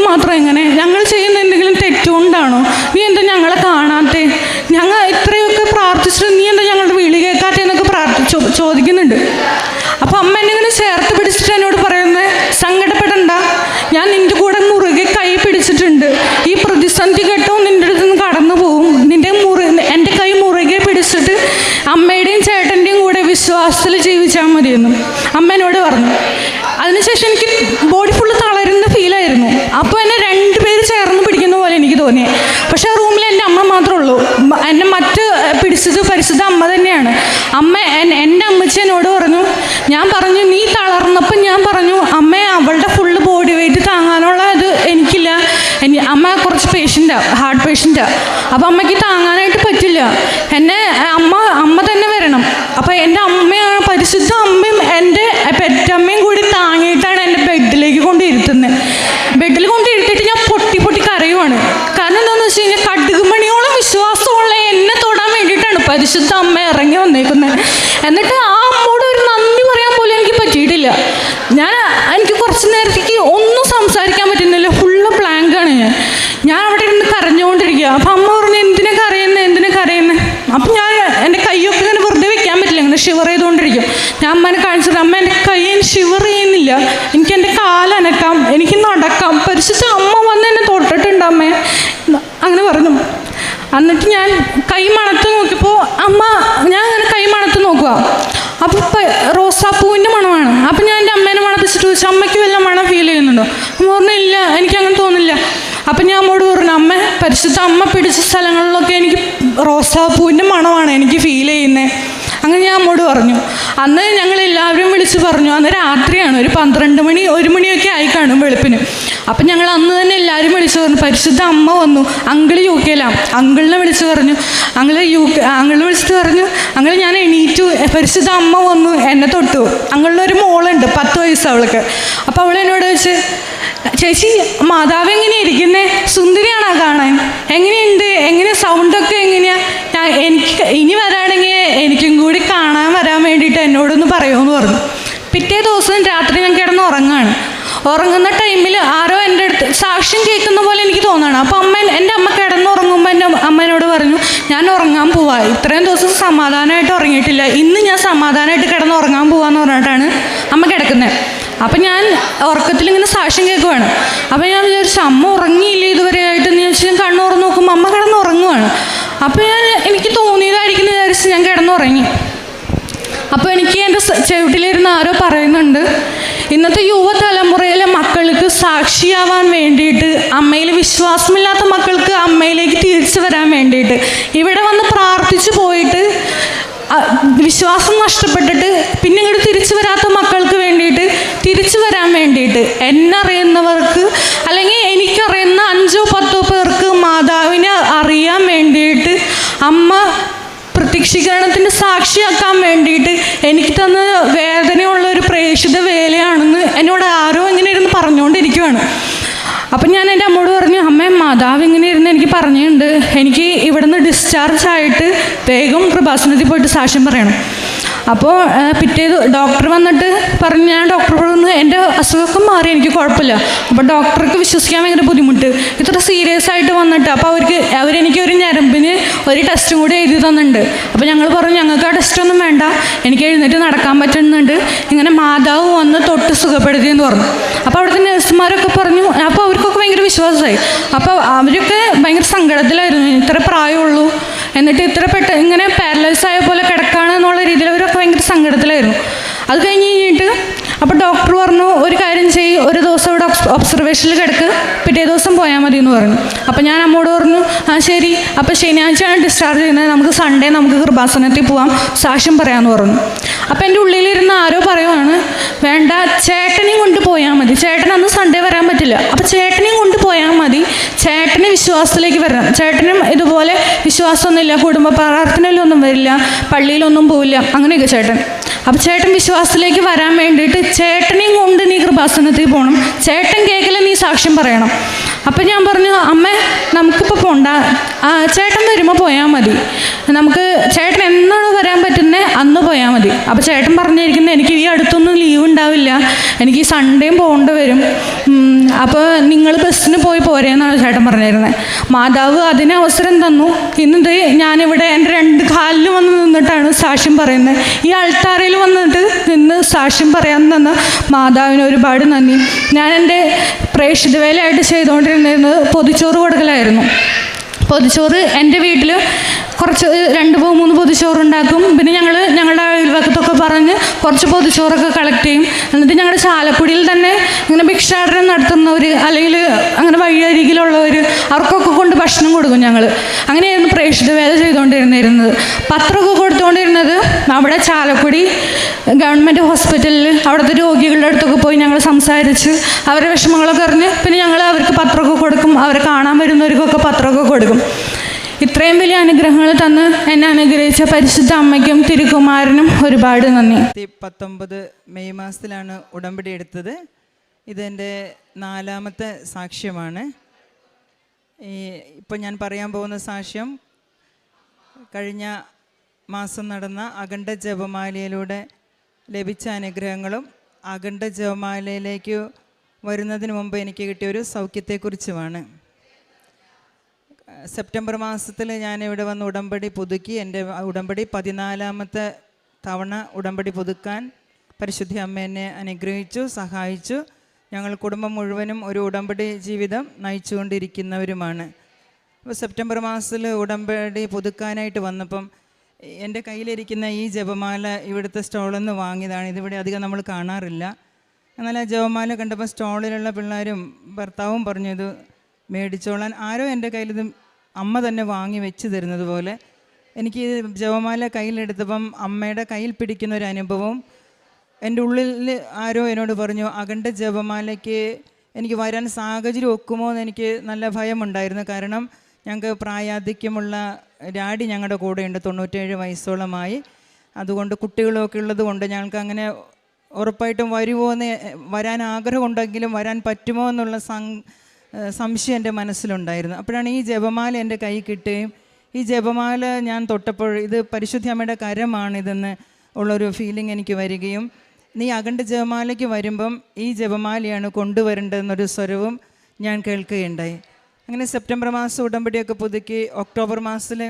വിശ്വാസത്തിൽ ജീവിച്ചാൽ മതിയെന്നും അമ്മ എന്നോട് പറഞ്ഞു. അതിനുശേഷം എനിക്ക് ബോഡി ഫുള്ള് തളരുന്ന ഫീലായിരുന്നു. അപ്പോൾ എന്നെ 2 പേര് ചേർന്ന് പിടിക്കുന്ന പോലെ എനിക്ക് തോന്നി. പക്ഷേ ആ റൂമിൽ എൻ്റെ അമ്മ മാത്രമേ ഉള്ളൂ. എന്നെ പിടിച്ചത് പരിശുദ്ധ അമ്മ തന്നെയാണ്. എൻ്റെ അമ്മച്ചി എന്നോട് പറഞ്ഞു, ഞാൻ പറഞ്ഞു നീ തളർന്നപ്പോൾ ഞാൻ പറഞ്ഞു അമ്മേ അവളുടെ ഫുള്ള് ബോഡി വെയിറ്റ് താങ്ങാനുള്ള ഇത് എനിക്കില്ല. അമ്മ കുറച്ച് ഹാർട്ട് പേഷ്യൻറ്റാണ്. അപ്പോൾ അമ്മയ്ക്ക് താങ്ങാനായിട്ട് പറ്റില്ല. അമ്മ തന്നെ വരണം. അപ്പോൾ എൻ്റെ അമ്മയാണ്, പരിശുദ്ധ അമ്മയും എൻ്റെ പെറ്റമ്മയും കൂടി താങ്ങിയിട്ടാണ് എൻ്റെ ബെഡിലേക്ക് കൊണ്ടിരുത്തുന്നത്. ബെഡിൽ കൊണ്ടിരുത്തിയിട്ട് ഞാൻ പൊട്ടി കരയുവാണ്. കാരണം എന്താണെന്ന് വെച്ച് കഴിഞ്ഞാൽ കടുകുമണിയോളം വിശ്വാസമുള്ള എന്നെ തൊടാൻ വേണ്ടിയിട്ടാണ് പരിശുദ്ധ അമ്മ ഇറങ്ങി വന്നേക്കുന്നത്. എന്നിട്ട് ആ അമ്മയോട് ഒരു നന്ദി പറയാൻ പോലും എനിക്ക് പറ്റിയിട്ടില്ല. എനിക്ക് കുറച്ച് നേരത്തേക്ക് ഒന്നും സംസാരിക്കാൻ പറ്റുന്നില്ല. ഫുള്ള് ബ്ലാങ്കാണ് ഞാൻ അവിടെ ഇരുന്ന് കരഞ്ഞുകൊണ്ടിരിക്കുക. അപ്പം അമ്മ പറഞ്ഞു എന്തിനാ കരയുന്നത്. അപ്പം ഞാൻ എൻ്റെ കൈയൊക്കെ ഇങ്ങനെ വെറുതെ വെക്കാൻ പറ്റില്ല, ഇങ്ങനെ ഷിവർ ചെയ്തുകൊണ്ടിരിക്കും. ഞാൻ അമ്മേനെ കാണിച്ചത് അമ്മ എൻ്റെ കൈ ഷിവർ ചെയ്യുന്നില്ല, എനിക്ക് എൻ്റെ കാലനക്കാം, എനിക്ക് നടക്കാം, പരിശുദ്ധ അമ്മ വന്ന് എന്നെ തൊട്ടിട്ടുണ്ട് അമ്മേ അങ്ങനെ പറഞ്ഞു. എന്നിട്ട് ഞാൻ കൈ മണത്ത് നോക്കിയപ്പോൾ ഞാൻ അങ്ങനെ കൈ മണത്ത് നോക്കുക. അപ്പോൾ റോസാപ്പൂവിൻ്റെ മണമാണ്. അപ്പം ഞാൻ എൻ്റെ അമ്മേനെ മണപ്പിച്ചിട്ട് ചോദിച്ചു അമ്മയ്ക്ക് വല്ല മണം ഫീൽ ചെയ്യുന്നുണ്ടോ? അമ്മ പറഞ്ഞു ഇല്ല, എനിക്കങ്ങനെ തോന്നില്ല. അപ്പം ഞാൻ അമ്മോട് പറഞ്ഞു അമ്മ പരിശുദ്ധ അമ്മ പിടിച്ച സ്ഥലങ്ങളിലൊക്കെ എനിക്ക് റോസാപ്പൂവിൻ്റെ മണമാണ് എനിക്ക് ഫീൽ ചെയ്യുന്നത്. അങ്ങനെ ഞാൻ അമ്മോട് പറഞ്ഞു. അന്ന് ഞങ്ങൾ എല്ലാവരും വിളിച്ച് പറഞ്ഞു. അന്ന് രാത്രിയാണ്, ഒരു 12 മണി 1 മണിയൊക്കെ ആയി കാണും വെളുപ്പിന്. അപ്പം ഞങ്ങൾ അന്ന് തന്നെ എല്ലാവരും വിളിച്ച് പറഞ്ഞു പരിശുദ്ധ അമ്മ വന്നു. അങ്കിൾ UK-ലാണ്. അങ്കിളിനെ വിളിച്ച് പറഞ്ഞു. അങ്കിളിനെ വിളിച്ചിട്ട് പറഞ്ഞു അങ്കിൾ ഞാൻ എണീറ്റു, പരിശുദ്ധ അമ്മ വന്നു എന്നെ തൊട്ടു. അങ്കിളിനൊരു മോളുണ്ട്, 10 വയസ്സ് അവൾക്ക്. അപ്പോൾ അവൾ എന്നോട് ചോദിച്ച് ചേച്ചി മാതാവ് എങ്ങനെയാണ് ഇരിക്കുന്നത്, സുന്ദരിയാണോ കാണാൻ, എങ്ങനെയുണ്ട്, എങ്ങനെ സൗണ്ടൊക്കെ എങ്ങനെയാണ്, എനിക്ക് ഇനി വരാണെങ്കിൽ എനിക്കും കൂടി കാണാൻ വരാൻ വേണ്ടിയിട്ട് എന്നോടൊന്ന് പറയുമെന്ന് പറഞ്ഞു. പിറ്റേ ദിവസം രാത്രി ഞാൻ കിടന്ന് ഉറങ്ങുന്ന ടൈമിൽ ആരോ എൻ്റെ അടുത്ത് സാക്ഷ്യം കേൾക്കുന്ന പോലെ എനിക്ക് തോന്നുകയാണ്. അപ്പോൾ എൻ്റെ അമ്മ കിടന്നുറങ്ങുമ്പോൾ എൻ്റെ അമ്മേനോട് പറഞ്ഞു ഞാൻ ഉറങ്ങാൻ പോവാ, ഇത്രയും ദിവസം സമാധാനമായിട്ട് ഉറങ്ങിയിട്ടില്ല, ഇന്ന് ഞാൻ സമാധാനമായിട്ട് കിടന്നുറങ്ങാൻ പോവാന്ന് പറഞ്ഞിട്ടാണ് അമ്മ കിടക്കുന്നത്. അപ്പം ഞാൻ ഉറക്കത്തിലിങ്ങനെ സാക്ഷ്യം കേൾക്കുവാണ്. അപ്പം ഞാൻ വിചാരിച്ചു അമ്മ ഉറങ്ങിയില്ലേ ഇതുവരെ ആയിട്ടെന്ന് ചോദിച്ചാൽ ഞാൻ കണ്ണുറന്ന് നോക്കുമ്പോൾ അമ്മ കിടന്നുറങ്ങുവാണ്. അപ്പോൾ എനിക്ക് തോന്നിയതായിരിക്കും വിചാരിച്ച് ഞാൻ കിടന്നുറങ്ങി. അപ്പോൾ എനിക്ക് എൻ്റെ ചുവട്ടിലിരുന്ന് ആരോ പറയുന്നുണ്ട് ഇന്നത്തെ യുവതലമുറയിലെ മക്കൾക്ക് സാക്ഷിയാവാൻ വേണ്ടിയിട്ട്, അമ്മയിൽ വിശ്വാസമില്ലാത്ത മക്കൾക്ക് അമ്മയിലേക്ക് തിരിച്ചു വരാൻ വേണ്ടിയിട്ട്, ഇവിടെ വന്ന് പ്രാർത്ഥിച്ചു പോയിട്ട് വിശ്വാസം നഷ്ടപ്പെട്ടിട്ട് പിന്നെ ഇങ്ങോട്ട് തിരിച്ചു വരാത്ത മക്കൾക്ക് വേണ്ടിയിട്ട് തിരിച്ചു വരാൻ വേണ്ടിയിട്ട് എന്നറിയുന്നവർക്ക് അല്ലെങ്കിൽ എനിക്കറിയുന്ന 5-10 പേർക്ക് മാതാവിനെ അറിയാൻ വേണ്ടിയിട്ട് അമ്മ പ്രത്യക്ഷീകരണത്തിൻ്റെ സാക്ഷിയാക്കാൻ വേണ്ടിയിട്ട് എനിക്ക് തന്ന വേദനയുള്ളൊരു പ്രേക്ഷിത വേലയാണെന്ന് എന്നോട് ആരോ ഇങ്ങനെ ഇരുന്ന് പറഞ്ഞുകൊണ്ടിരിക്കുകയാണ്. അപ്പം ഞാൻ എൻ്റെ അമ്മോട് പറഞ്ഞു അമ്മേ മാതാവ് ഇങ്ങനെ ഇരുന്ന് എനിക്ക് പറഞ്ഞിട്ടുണ്ട് എനിക്ക് ഇവിടുന്ന് ഡിസ്ചാർജ് ആയിട്ട് വേഗം കൃപാസനത്തിൽ പോയിട്ട് സാക്ഷ്യം പറയണം. അപ്പോൾ ഡോക്ടർ വന്നിട്ട് പറഞ്ഞു, ഞാൻ ഡോക്ടർ പറഞ്ഞു എൻ്റെ അസുഖമൊക്കെ മാറി, എനിക്ക് കുഴപ്പമില്ല. അപ്പോൾ ഡോക്ടർക്ക് വിശ്വസിക്കാൻ ഭയങ്കര ബുദ്ധിമുട്ട്, ഇത്ര സീരിയസ് ആയിട്ട് വന്നിട്ട്. അപ്പോൾ അവരെനിക്ക് ഒരു ഞരമ്പിന് ഒരു ടെസ്റ്റും കൂടി എഴുതി തന്നിട്ടുണ്ട്. അപ്പോൾ ഞങ്ങൾ പറഞ്ഞു ഞങ്ങൾക്ക് ആ ടെസ്റ്റൊന്നും വേണ്ട, എനിക്ക് എഴുന്നേറ്റ് നടക്കാൻ പറ്റുന്നുണ്ട്, ഇങ്ങനെ മാതാവ് വന്ന് തൊട്ട് സുഖപ്പെടുത്തിയെന്ന് പറഞ്ഞു. അപ്പോൾ അവിടുത്തെ നഴ്സുമാരൊക്കെ പറഞ്ഞു, അപ്പോൾ അവർക്കൊക്കെ ഭയങ്കര വിശ്വാസമായി. അപ്പോൾ അവരൊക്കെ ഭയങ്കര സങ്കടത്തിലായിരുന്നു, ഇത്ര പ്രായമുള്ളൂ എന്നിട്ട് ഇത്ര ഇങ്ങനെ പാരലൈസ് ആയ പോലെ കിടക്കുകയാണ് എന്നുള്ള രീതിയിൽ അവരൊക്കെ ഭയങ്കര സങ്കടത്തിലായിരുന്നു. അത് കഴിഞ്ഞിട്ട് അപ്പോൾ ഡോക്ടർ പറഞ്ഞു ഒരു കാര്യം ചെയ്യ്, ഒരു ദിവസം ഇവിടെ ഒബ്സർവേഷനിൽ കിടക്ക്, പിറ്റേ ദിവസം പോയാൽ മതി എന്ന് പറഞ്ഞു. അപ്പോൾ ഞാൻ അമ്മോട് പറഞ്ഞു ശരി, അപ്പോൾ ശനിയാഴ്ചയാണ് ഡിസ്ചാർജ് ചെയ്യുന്നത്, നമുക്ക് സൺഡേ നമുക്ക് കൃപാസനത്തിൽ പോവാം, സാക്ഷ്യം പറയാമെന്ന് പറഞ്ഞു. അപ്പോൾ എൻ്റെ ഉള്ളിലിരുന്ന് ആരോ പറയുവാണ് വേണ്ട ചേട്ടനെയും കൊണ്ട് പോയാൽ മതി, ചേട്ടൻ അന്ന് സൺഡേ വരാൻ പറ്റില്ല, അപ്പോൾ ചേട്ടനെയും കൊണ്ട് പോയാൽ മതി, ചേട്ടന് വിശ്വാസത്തിലേക്ക് വരണം, ചേട്ടനും ഇതുപോലെ വിശ്വാസമൊന്നുമില്ല, കുടുംബ പ്രാർത്ഥനയിലൊന്നും വരില്ല, പള്ളിയിലൊന്നും പോവില്ല, അങ്ങനെയൊക്കെ ചേട്ടൻ. അപ്പോൾ ചേട്ടൻ വിശ്വാസത്തിലേക്ക് വരാൻ വേണ്ടിയിട്ട് ചേട്ടനെയും കൊണ്ട് നീ കൃപാസനത്തിൽ പോകണം, ചേട്ടൻ കേൾക്കല നീ സാക്ഷ്യം പറയണം. അപ്പം ഞാൻ പറഞ്ഞു അമ്മ നമുക്കിപ്പോൾ പോണ്ട, ചേട്ടൻ വരുമ്പോൾ പോയാൽ മതി, നമുക്ക് ചേട്ടൻ എന്നാണ് വരാൻ പറ്റുന്നത് അന്ന് പോയാൽ മതി. അപ്പോൾ ചേട്ടൻ പറഞ്ഞിരിക്കുന്നത് എനിക്ക് ഈ അടുത്തൊന്നും ലീവ് ഉണ്ടാവില്ല, എനിക്ക് ഈ സൺഡേയും പോകേണ്ടി വരും, അപ്പോൾ നിങ്ങൾ ബസ്സിന് പോരേന്നാണ് ചേട്ടൻ പറഞ്ഞിരുന്നത്. മാതാവ് അതിന് അവസരം തന്നു. ഇന്നത് ഞാനിവിടെ എൻ്റെ 2 കാലിൽ വന്ന് നിന്നിട്ടാണ് സാക്ഷ്യം പറയുന്നത്. ഈ അൾത്താരയിൽ വന്നിട്ട് നിന്ന് സാക്ഷ്യം പറയാൻ തന്ന മാതാവിന് ഒരുപാട് നന്ദി. ഞാൻ എൻ്റെ പ്രേക്ഷിത വേലയായിട്ട് ചെയ്തുകൊണ്ടിരുന്നത് പൊതിച്ചോറ് കൊടുക്കലായിരുന്നു. പൊതിച്ചോറ് എൻ്റെ വീട്ടിൽ കുറച്ച് 2-3 പൊതിച്ചോറുണ്ടാക്കും. പിന്നെ ഞങ്ങളുടെ അയൽവക്കത്തൊക്കെ പറഞ്ഞ് കുറച്ച് പൊതിച്ചോറൊക്കെ കളക്ട് ചെയ്യും. എന്നിട്ട് ഞങ്ങളുടെ ചാലക്കുടിയിൽ തന്നെ ഇങ്ങനെ ഭിക്ഷാടനം നടത്തുന്നവർ അല്ലെങ്കിൽ അങ്ങനെ വഴിയരികിലുള്ളവർ അവർക്കൊക്കെ കൊണ്ട് ഭക്ഷണം കൊടുക്കും ഞങ്ങൾ. അങ്ങനെയായിരുന്നു പ്രേക്ഷിത വേല ചെയ്തുകൊണ്ടിരുന്നത്. പത്രമൊക്കെ കൊടുത്തുകൊണ്ടിരുന്നത് അവിടെ ചാലക്കുടി ഗവൺമെൻറ് ഹോസ്പിറ്റലിൽ അവിടുത്തെ രോഗികളുടെ അടുത്തൊക്കെ പോയി ഞങ്ങൾ സംസാരിച്ച് അവരുടെ വിഷമങ്ങളൊക്കെ അറിഞ്ഞ് പിന്നെ ഞങ്ങൾ അവർക്ക് പത്രമൊക്കെ കൊടുക്കും. അവരെ കാണാൻ വരുന്നവർക്കൊക്കെ പത്രമൊക്കെ കൊടുക്കും. ഇത്രയും വലിയ അനുഗ്രഹങ്ങൾ തന്ന് എന്നെ അനുഗ്രഹിച്ച പരിശുദ്ധ അമ്മയ്ക്കും തിരുക്കുമാരനും ഒരുപാട് നന്ദി. 2019 മെയ് മാസത്തിലാണ് ഉടമ്പടി എടുത്തത്. ഇതെൻ്റെ 4ാമത്തെ സാക്ഷ്യമാണ്. ഇപ്പം ഞാൻ പറയാൻ പോകുന്ന സാക്ഷ്യം കഴിഞ്ഞ മാസം നടന്ന അഖണ്ഡ ജപമാലയിലൂടെ ലഭിച്ച അനുഗ്രഹങ്ങളും അഖണ്ഡ ജപമാലയിലേക്ക് വരുന്നതിന് മുമ്പ് എനിക്ക് കിട്ടിയൊരു സൗഖ്യത്തെക്കുറിച്ചുമാണ്. സെപ്റ്റംബർ മാസത്തിൽ ഞാനിവിടെ വന്ന് ഉടമ്പടി പുതുക്കി. എൻ്റെ ഉടമ്പടി 14ാമത്തെ തവണ ഉടമ്പടി പുതുക്കാൻ പരിശുദ്ധ അമ്മ എന്നെ അനുഗ്രഹിച്ചു, സഹായിച്ചു. ഞങ്ങൾ കുടുംബം മുഴുവനും ഒരു ഉടമ്പടി ജീവിതം നയിച്ചുകൊണ്ടിരിക്കുന്നവരുമാണ്. അപ്പോൾ സെപ്റ്റംബർ മാസത്തിൽ ഉടമ്പടി പുതുക്കാനായിട്ട് വന്നപ്പം എൻ്റെ കയ്യിലിരിക്കുന്ന ഈ ജപമാല ഇവിടുത്തെ സ്റ്റോളിൽ നിന്ന് വാങ്ങിയതാണ്. ഇതിവിടെ അധികം നമ്മൾ കാണാറില്ല. എന്നാൽ ആ ജപമാല കണ്ടപ്പോൾ സ്റ്റോളിലുള്ള പിള്ളേരും ഭർത്താവും പറഞ്ഞു ഇത് മേടിച്ചോളാൻ. ആരോ എൻ്റെ കയ്യിലിത് അമ്മ തന്നെ വാങ്ങി വെച്ച് തരുന്നത് പോലെ എനിക്ക് ജപമാല കയ്യിലെടുത്തപ്പം അമ്മയുടെ കയ്യിൽ പിടിക്കുന്ന ഒരു അനുഭവം എൻ്റെ ഉള്ളിൽ ആരോ എന്നോട് പറഞ്ഞു അഖണ്ഡ ജപമാലയ്ക്ക് എനിക്ക് വരാൻ സാഹചര്യം ഒക്കുമോ എന്ന് എനിക്ക് നല്ല ഭയമുണ്ടായിരുന്നു. കാരണം ഞങ്ങൾക്ക് പ്രായാധിക്യമുള്ള ഡാഡി ഞങ്ങളുടെ കൂടെയുണ്ട്, 97 വയസ്സോളമായി. അതുകൊണ്ട് കുട്ടികളൊക്കെ ഉള്ളത് കൊണ്ട് ഞങ്ങൾക്ക് അങ്ങനെ ഉറപ്പായിട്ടും വരുമോ എന്ന് വരാൻ ആഗ്രഹമുണ്ടെങ്കിലും വരാൻ പറ്റുമോ എന്നുള്ള സംശയം എൻ്റെ മനസ്സിലുണ്ടായിരുന്നു. അപ്പോഴാണ് ഈ ജപമാല എൻ്റെ കൈ കിട്ടുകയും ഈ ജപമാല ഞാൻ തൊട്ടപ്പോൾ ഇത് പരിശുദ്ധ അമ്മയുടെ കരമാണിതെന്ന് ഉള്ളൊരു ഫീലിംഗ് എനിക്ക് വരികയും നീ അഖണ്ഡ ജപമാലയ്ക്ക് വരുമ്പം ഈ ജപമാലയാണ് കൊണ്ടുവരേണ്ടതെന്നൊരു സ്വരവും ഞാൻ കേൾക്കുകയുണ്ടായി. അങ്ങനെ സെപ്റ്റംബർ മാസം ഉടമ്പടിയൊക്കെ പുതുക്കി ഒക്ടോബർ മാസത്തിൽ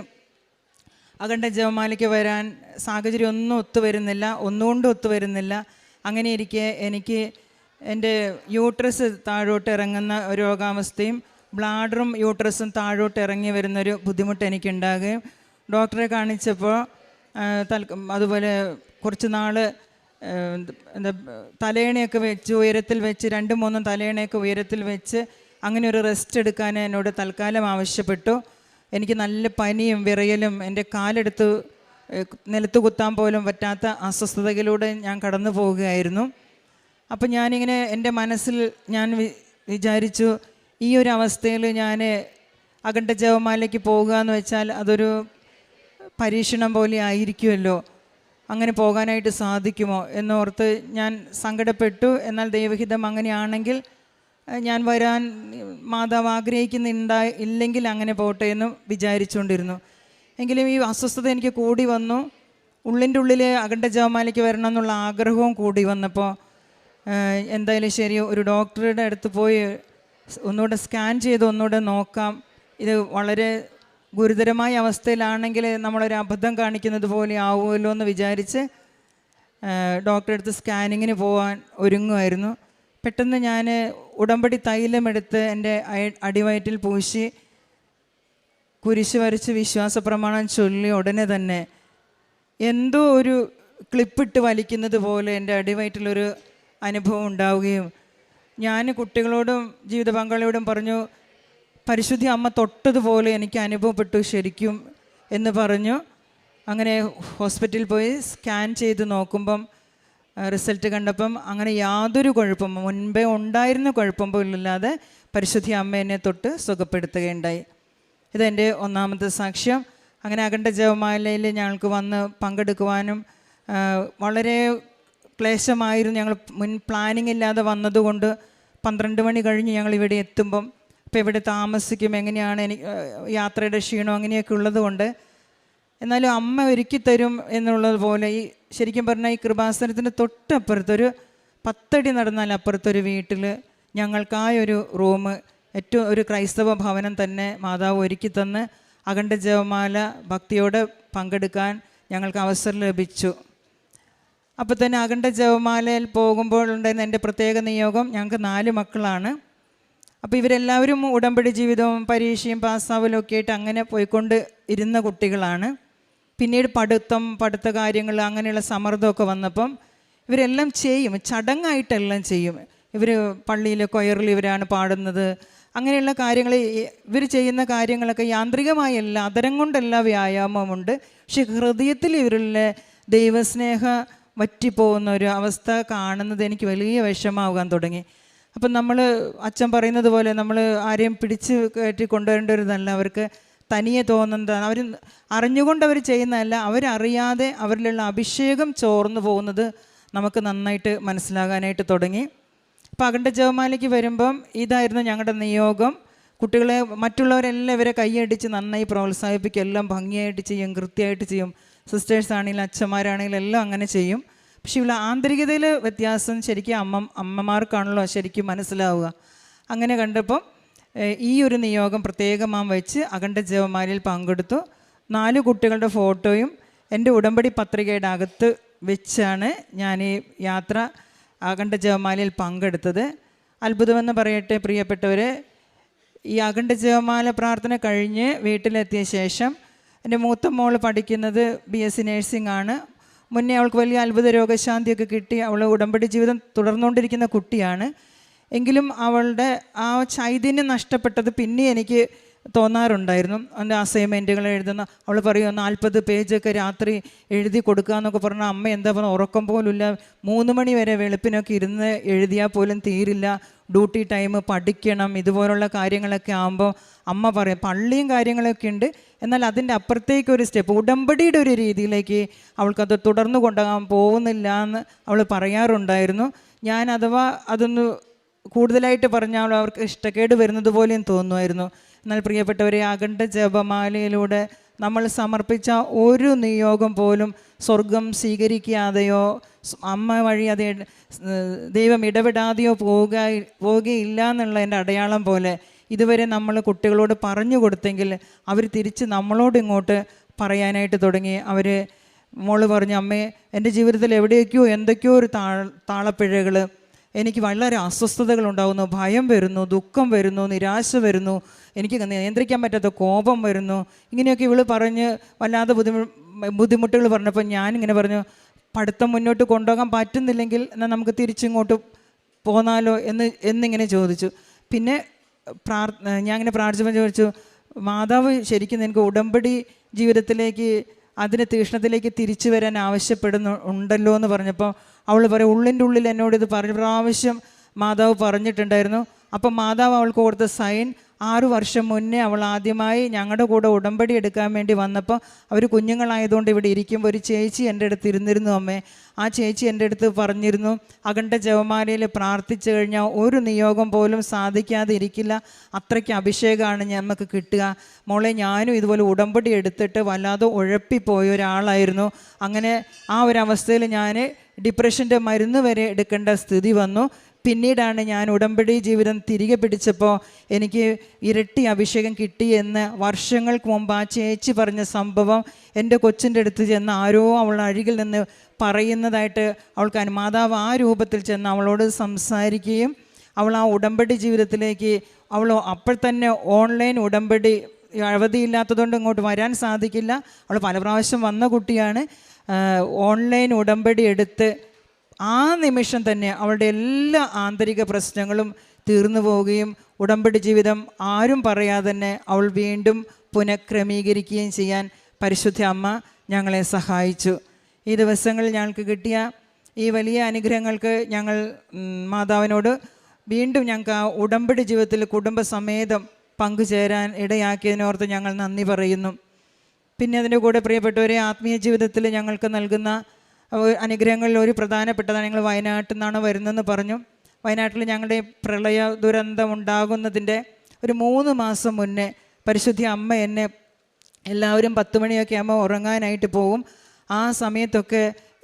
അഖണ്ഡ ജപമാലയ്ക്ക് വരാൻ സാഹചര്യം ഒന്നും ഒത്തുവരുന്നില്ല, ഒന്നുകൊണ്ടും ഒത്തുവരുന്നില്ല. അങ്ങനെ ഇരിക്കെ എനിക്ക് എൻ്റെ യൂട്രസ് താഴോട്ട് ഇറങ്ങുന്ന ഒരു രോഗാവസ്ഥയും ബ്ലാഡറും യൂട്രസും താഴോട്ട് ഇറങ്ങി വരുന്നൊരു ബുദ്ധിമുട്ട് എനിക്കുണ്ടാകുകയും ഡോക്ടറെ കാണിച്ചപ്പോൾ അതുപോലെ കുറച്ച് നാൾ എന്താ തലയണയൊക്കെ വെച്ച് ഉയരത്തിൽ വെച്ച് 2-3 തലയണയൊക്കെ ഉയരത്തിൽ വെച്ച് അങ്ങനെ ഒരു റെസ്റ്റ് എടുക്കാൻ എന്നോട് തൽക്കാലം ആവശ്യപ്പെട്ടു. എനിക്ക് നല്ല പനിയും വിറയലും എൻ്റെ കാലെടുത്ത് നിലത്ത് കുത്താൻ പോലും പറ്റാത്ത അസ്വസ്ഥതയിലൂടെ ഞാൻ കടന്നു പോവുകയായിരുന്നു. അപ്പം ഞാനിങ്ങനെ എൻ്റെ മനസ്സിൽ ഞാൻ വിചാരിച്ചു ഈ ഒരു അവസ്ഥയിൽ ഞാൻ അഖണ്ഡ ജപമാലയ്ക്ക് പോകുക എന്ന് വെച്ചാൽ അതൊരു പരീക്ഷണം പോലെ ആയിരിക്കുമല്ലോ, അങ്ങനെ പോകാനായിട്ട് സാധിക്കുമോ എന്നോർത്ത് ഞാൻ സങ്കടപ്പെട്ടു. എന്നാൽ ദൈവഹിതം അങ്ങനെയാണെങ്കിൽ ഞാൻ വരാൻ മാതാവ് ഇല്ലെങ്കിൽ അങ്ങനെ പോട്ടെ എന്ന് വിചാരിച്ചുകൊണ്ടിരുന്നു. എങ്കിലും ഈ അസ്വസ്ഥത എനിക്ക് കൂടി വന്നു. ഉള്ളിൻ്റെ ഉള്ളിൽ അഖണ്ഡ ജപമാലയ്ക്ക് വരണം എന്നുള്ള ആഗ്രഹവും കൂടി വന്നപ്പോൾ എന്തായാലും ശരി ഒരു ഡോക്ടറുടെ അടുത്ത് പോയി ഒന്നുകൂടെ സ്കാൻ ചെയ്ത് ഒന്നുകൂടെ നോക്കാം, ഇത് വളരെ ഗുരുതരമായ അവസ്ഥയിലാണെങ്കിൽ നമ്മളൊരു അബദ്ധം കാണിക്കുന്നത് പോലെ ആവുമല്ലോ എന്ന് വിചാരിച്ച് ഡോക്ടറെ അടുത്ത് സ്കാനിങ്ങിന് പോകാൻ ഒരുങ്ങുമായിരുന്നു. പെട്ടെന്ന് ഞാൻ ഉടമ്പടി തൈലമെടുത്ത് എൻ്റെ അടിവയറ്റിൽ പൂശി കുരിശ് വരച്ച് വിശ്വാസ പ്രമാണം ചൊല്ലി ഉടനെ തന്നെ എന്തോ ഒരു ക്ലിപ്പിട്ട് വലിക്കുന്നത് പോലെ എൻ്റെ അടിവയറ്റിലൊരു അനുഭവം ഉണ്ടാവുകയും ഞാൻ കുട്ടികളോടും ജീവിത പങ്കാളിയോടും പറഞ്ഞു പരിശുദ്ധി അമ്മ തൊട്ടതുപോലെ എനിക്ക് അനുഭവപ്പെട്ടു ശരിക്കും എന്ന് പറഞ്ഞു. അങ്ങനെ ഹോസ്പിറ്റലിൽ പോയി സ്കാൻ ചെയ്ത് നോക്കുമ്പം റിസൾട്ട് കണ്ടപ്പം അങ്ങനെ യാതൊരു കുഴപ്പം മുൻപേ ഉണ്ടായിരുന്ന കുഴപ്പം പോലില്ലാതെ പരിശുദ്ധി അമ്മ എന്നെ തൊട്ട് സുഖപ്പെടുത്തുകയുണ്ടായി. ഇതെൻ്റെ 1ാമത്തെ സാക്ഷ്യം. അങ്ങനെ അഖണ്ഡ ജപമാലയിൽ ഞങ്ങൾക്ക് വന്ന് പങ്കെടുക്കുവാനും വളരെ ക്ലേശമായിരുന്നു. ഞങ്ങൾ മുൻ പ്ലാനിങ് ഇല്ലാതെ വന്നതുകൊണ്ട് 12 മണി കഴിഞ്ഞ് ഞങ്ങൾ ഇവിടെ എത്തുമ്പം ഇപ്പോൾ ഇവിടെ താമസിക്കും എങ്ങനെയാണ് എനിക്ക് യാത്രയുടെ ക്ഷീണം അങ്ങനെയൊക്കെ ഉള്ളത് കൊണ്ട് എന്നാലും അമ്മ ഒരുക്കി തരും എന്നുള്ളത് പോലെ ഈ ശരിക്കും പറഞ്ഞാൽ ഈ കൃപാസനത്തിൻ്റെ തൊട്ടപ്പുറത്തൊരു 10 അടി നടന്നാൽ അപ്പുറത്തൊരു വീട്ടിൽ ഞങ്ങൾക്കായൊരു റൂം ഏറ്റവും ഒരു ക്രൈസ്തവ ഭവനം തന്നെ മാതാവ് ഒരുക്കി തന്ന് അഖണ്ഡ ജപമാല ഭക്തിയോടെ പങ്കെടുക്കാൻ ഞങ്ങൾക്ക് അവസരം ലഭിച്ചു. അപ്പോൾ തന്നെ അഖണ്ഡ ജപമാലയിൽ പോകുമ്പോൾ ഉണ്ടായിരുന്ന എൻ്റെ പ്രത്യേക നിയോഗം ഞങ്ങൾക്ക് 4 മക്കളാണ്. അപ്പോൾ ഇവരെല്ലാവരും ഉടമ്പടി ജീവിതവും പരീക്ഷയും പാസ്സാവലും ഒക്കെ ആയിട്ട് അങ്ങനെ പോയിക്കൊണ്ട് ഇരുന്ന കുട്ടികളാണ്. പിന്നീട് പഠിത്ത കാര്യങ്ങൾ അങ്ങനെയുള്ള സമ്മർദ്ദമൊക്കെ വന്നപ്പം ഇവരെല്ലാം ചെയ്യും, ചടങ്ങായിട്ടെല്ലാം ചെയ്യും. ഇവർ പള്ളിയിൽ കൊയറിൽ ഇവരാണ് പാടുന്നത്. അങ്ങനെയുള്ള കാര്യങ്ങൾ ഇവർ ചെയ്യുന്ന കാര്യങ്ങളൊക്കെ യാന്ത്രികമായല്ല, അതരം കൊണ്ടല്ല വ്യായാമമുണ്ട്. പക്ഷെ ഹൃദയത്തിൽ ഇവരിലെ ദൈവസ്നേഹ വറ്റിപ്പോകുന്ന ഒരു അവസ്ഥ കാണുന്നത് എനിക്ക് വലിയ വിഷമാകാൻ തുടങ്ങി. അപ്പം നമ്മൾ അച്ഛൻ പറയുന്നത് പോലെ നമ്മൾ ആരെയും പിടിച്ച് കയറ്റി കൊണ്ടുവരേണ്ടവരുന്നല്ല, അവർക്ക് തനിയെ തോന്നുന്നതാണ്. അവർ അറിഞ്ഞുകൊണ്ട് അവർ ചെയ്യുന്നതല്ല, അവരറിയാതെ അവരിലുള്ള അഭിഷേകം ചോർന്നു പോകുന്നത് നമുക്ക് നന്നായിട്ട് മനസ്സിലാകാനായിട്ട് തുടങ്ങി. അപ്പോൾ അഖണ്ഡ ജപമാലയ്ക്ക് വരുമ്പം ഇതായിരുന്നു ഞങ്ങളുടെ നിയോഗം. കുട്ടികളെ മറ്റുള്ളവരെല്ലാം ഇവരെ കൈയടിച്ച് നന്നായി പ്രോത്സാഹിപ്പിക്കും, എല്ലാം ഭംഗിയായിട്ട് ചെയ്യും, കൃത്യമായിട്ട് ചെയ്യും. സിസ്റ്റേഴ്സ് ആണെങ്കിലും അച്ഛന്മാരാണെങ്കിലും എല്ലാം അങ്ങനെ ചെയ്യും. പക്ഷേ ഇവിടെ ആന്തരികതയിൽ വ്യത്യാസം ശരിക്കും അമ്മമാർക്കാണല്ലോ ശരിക്കും മനസ്സിലാവുക. അങ്ങനെ കണ്ടപ്പം ഈ ഒരു നിയോഗം പ്രത്യേകമാം വെച്ച് അഖണ്ഡ ജപമാലയിൽ പങ്കെടുത്തു. 4 കുട്ടികളുടെ ഫോട്ടോയും എൻ്റെ ഉടമ്പടി പത്രികയുടെ അകത്ത് വെച്ചാണ് ഞാൻ ഈ യാത്ര അഖണ്ഡ ജപമാലയിൽ പങ്കെടുത്തത്. അത്ഭുതമെന്ന് പറയട്ടെ പ്രിയപ്പെട്ടവരെ, ഈ അഖണ്ഡ ജപമാല പ്രാർത്ഥന കഴിഞ്ഞ് വീട്ടിലെത്തിയ ശേഷം എൻ്റെ മൂത്ത മോൾ പഠിക്കുന്നത് BSc നേഴ്സിംഗ് ആണ്. മുന്നേ അവൾക്ക് വലിയ അത്ഭുത രോഗശാന്തിയൊക്കെ കിട്ടി. അവൾ ഉടമ്പടി ജീവിതം തുടർന്നുകൊണ്ടിരിക്കുന്ന കുട്ടിയാണ്. എങ്കിലും അവളുടെ ആ ചൈതന്യം നഷ്ടപ്പെട്ടത് പിന്നെ എനിക്ക് തോന്നാറുണ്ടായിരുന്നു. എൻ്റെ അസൈൻമെൻറ്റുകൾ എഴുതുന്ന അവൾ പറയും 40 പേജൊക്കെ രാത്രി എഴുതി കൊടുക്കുക എന്നൊക്കെ പറഞ്ഞാൽ അമ്മ എന്താ പറഞ്ഞാൽ ഉറക്കം പോലുമില്ല. 3 മണി വരെ വെളുപ്പിനൊക്കെ ഇരുന്ന് എഴുതിയാൽ പോലും തീരില്ല. ഡ്യൂട്ടി ടൈം പഠിക്കണം, ഇതുപോലുള്ള കാര്യങ്ങളൊക്കെ ആകുമ്പോൾ അമ്മ പറയും. പള്ളിയും കാര്യങ്ങളൊക്കെ ഉണ്ട്, എന്നാൽ അതിൻ്റെ അപ്പുറത്തേക്കൊരു സ്റ്റെപ്പ് ഉടമ്പടിയുടെ ഒരു രീതിയിലേക്ക് അവൾക്കത് തുടർന്നു കൊണ്ടുപോകാൻ പോകുന്നില്ല എന്ന് അവൾ പറയാറുണ്ടായിരുന്നു. ഞാൻ അഥവാ അതൊന്ന് കൂടുതലായിട്ട് പറഞ്ഞാൽ അവർക്ക് ഇഷ്ടക്കേട് വരുന്നത് പോലെയും തോന്നുമായിരുന്നു. എന്നാൽ പ്രിയപ്പെട്ടവരെ, അഖണ്ഡ ജപമാലയിലൂടെ നമ്മൾ സമർപ്പിച്ച ഒരു നിയോഗം പോലും സ്വർഗം സ്വീകരിക്കാതെയോ അമ്മ വഴി അത് ദൈവം ഇടപെടാതെയോ പോവുകയില്ല എന്നുള്ള എൻ്റെ അടയാളം പോലെ ഇതുവരെ നമ്മൾ കുട്ടികളോട് പറഞ്ഞു കൊടുത്തെങ്കിൽ അവർ തിരിച്ച് നമ്മളോട് ഇങ്ങോട്ട് പറയാനായിട്ട് തുടങ്ങി. അവർ മോള് പറഞ്ഞു, അമ്മേ എൻ്റെ ജീവിതത്തിൽ എവിടെയൊക്കെയോ എന്തൊക്കെയോ ഒരു താളപ്പിഴകൾ, എനിക്ക് വളരെ അസ്വസ്ഥതകൾ ഉണ്ടാകുന്നു, ഭയം വരുന്നു, ദുഃഖം വരുന്നു, നിരാശ വരുന്നു, എനിക്ക് നിയന്ത്രിക്കാൻ പറ്റാത്ത കോപം വരുന്നു. ഇങ്ങനെയൊക്കെ ഇവൾ പറഞ്ഞ് വല്ലാതെ ബുദ്ധിമുട്ടുകൾ പറഞ്ഞപ്പോൾ ഞാനിങ്ങനെ പറഞ്ഞു, പഠിത്തം മുന്നോട്ട് കൊണ്ടുപോകാൻ പറ്റുന്നില്ലെങ്കിൽ എന്നാൽ നമുക്ക് തിരിച്ചിങ്ങോട്ട് പോന്നാലോ എന്നിങ്ങനെ ചോദിച്ചു. പിന്നെ ഞാൻ ഇങ്ങനെ പ്രാർത്ഥിച്ചപ്പോൾ ചോദിച്ചു, മാതാവ് ശരിക്കും നിനക്ക് ഉടമ്പടി ജീവിതത്തിലേക്ക് അതിന് തീഷ്ണത്തിലേക്ക് തിരിച്ചു വരാൻ ആവശ്യപ്പെടുന്നുണ്ടല്ലോ എന്ന് പറഞ്ഞപ്പോൾ അവൾ പറയും, ഉള്ളിൻ്റെ ഉള്ളിൽ എന്നോട് ഇത് പ്രാവശ്യം മാതാവ് പറഞ്ഞിട്ടുണ്ടായിരുന്നു. അപ്പം മാതാവ് അവൾക്ക് കൊടുത്ത സൈൻ 6 വർഷം മുന്നേ അവൾ ആദ്യമായി ഞങ്ങളുടെ കൂടെ ഉടമ്പടി എടുക്കാൻ വേണ്ടി വന്നപ്പോൾ അവർ കുഞ്ഞുങ്ങളായതുകൊണ്ട് ഇവിടെ ഇരിക്കുമ്പോൾ ഒരു ചേച്ചി എൻ്റെ അടുത്ത് ഇരുന്നിരുന്നു അമ്മേ. ആ ചേച്ചി എൻ്റെ അടുത്ത് പറഞ്ഞിരുന്നു, അഖണ്ഡ ജപമാലയിൽ പ്രാർത്ഥിച്ചു കഴിഞ്ഞാൽ ഒരു നിയോഗം പോലും സാധിക്കാതെ ഇരിക്കില്ല, അത്രയ്ക്ക് അഭിഷേകമാണ് നമുക്ക് കിട്ടുക. മോളെ, ഞാനും ഇതുപോലെ ഉടമ്പടി എടുത്തിട്ട് വല്ലാതെ ഉഴപ്പിപ്പോയ ഒരാളായിരുന്നു. അങ്ങനെ ആ ഒരവസ്ഥയിൽ ഞാൻ ഡിപ്രഷൻ്റെ മരുന്ന് വരെ എടുക്കേണ്ട സ്ഥിതി വന്നു. പിന്നീടാണ് ഞാൻ ഉടമ്പടി ജീവിതം തിരികെ പിടിച്ചപ്പോൾ എനിക്ക് ഇരട്ടി അഭിഷേകം കിട്ടിയെന്ന് വർഷങ്ങൾക്ക് മുമ്പ് ആ ചേച്ചി പറഞ്ഞ സംഭവം എൻ്റെ കൊച്ചിൻ്റെ അടുത്ത് ചെന്ന് ആരോ അവളുടെ അരികിൽ നിന്ന് പറയുന്നതായിട്ട് അവൾക്ക് മാതാവ് ആ രൂപത്തിൽ ചെന്ന് അവളോട് സംസാരിക്കുകയും അവൾ ആ ഉടമ്പടി ജീവിതത്തിലേക്ക് അവൾ അപ്പോൾ തന്നെ ഓൺലൈൻ ഉടമ്പടി അവധിയില്ലാത്തതുകൊണ്ട് ഇങ്ങോട്ട് വരാൻ സാധിക്കില്ല. അവൾ പല പ്രാവശ്യം വന്ന കുട്ടിയാണ്. ഓൺലൈൻ ഉടമ്പടി എടുത്ത് ആ നിമിഷം തന്നെ അവളുടെ എല്ലാ ആന്തരിക പ്രശ്നങ്ങളും തീർന്നു പോവുകയും ഉടമ്പടി ജീവിതം ആരും പറയാതെ തന്നെ അവൾ വീണ്ടും പുനഃക്രമീകരിക്കുകയും ചെയ്യാൻ പരിശുദ്ധ അമ്മ ഞങ്ങളെ സഹായിച്ചു. ഈ ദിവസങ്ങളിൽ ഞങ്ങൾക്ക് കിട്ടിയ ഈ വലിയ അനുഗ്രഹങ്ങൾക്ക് ഞങ്ങൾ മാതാവിനോട് വീണ്ടും ഞങ്ങൾക്ക് ആ ഉടമ്പടി ജീവിതത്തിൽ കുടുംബസമേതം പങ്കുചേരാൻ ഇടയാക്കിയതിനോർത്ത് ഞങ്ങൾ നന്ദി പറയുന്നു. പിന്നെ അതിൻ്റെ കൂടെ പ്രിയപ്പെട്ടവരെ, ആത്മീയ ജീവിതത്തിൽ ഞങ്ങൾക്ക് നൽകുന്ന അനുഗ്രഹങ്ങളിൽ ഒരു പ്രധാനപ്പെട്ടതാണ്. ഞങ്ങൾ വയനാട്ടിൽ നിന്നാണ് വരുന്നതെന്ന് പറഞ്ഞു. വയനാട്ടിൽ ഞങ്ങളുടെ പ്രളയ ദുരന്തം ഉണ്ടാകുന്നതിൻ്റെ ഒരു 3 മാസം മുന്നേ പരിശുദ്ധ അമ്മ എന്നെ എല്ലാവരും 10 മണിയൊക്കെ ആകുമ്പോൾ ഉറങ്ങാനായിട്ട് പോകും. ആ സമയത്തൊക്കെ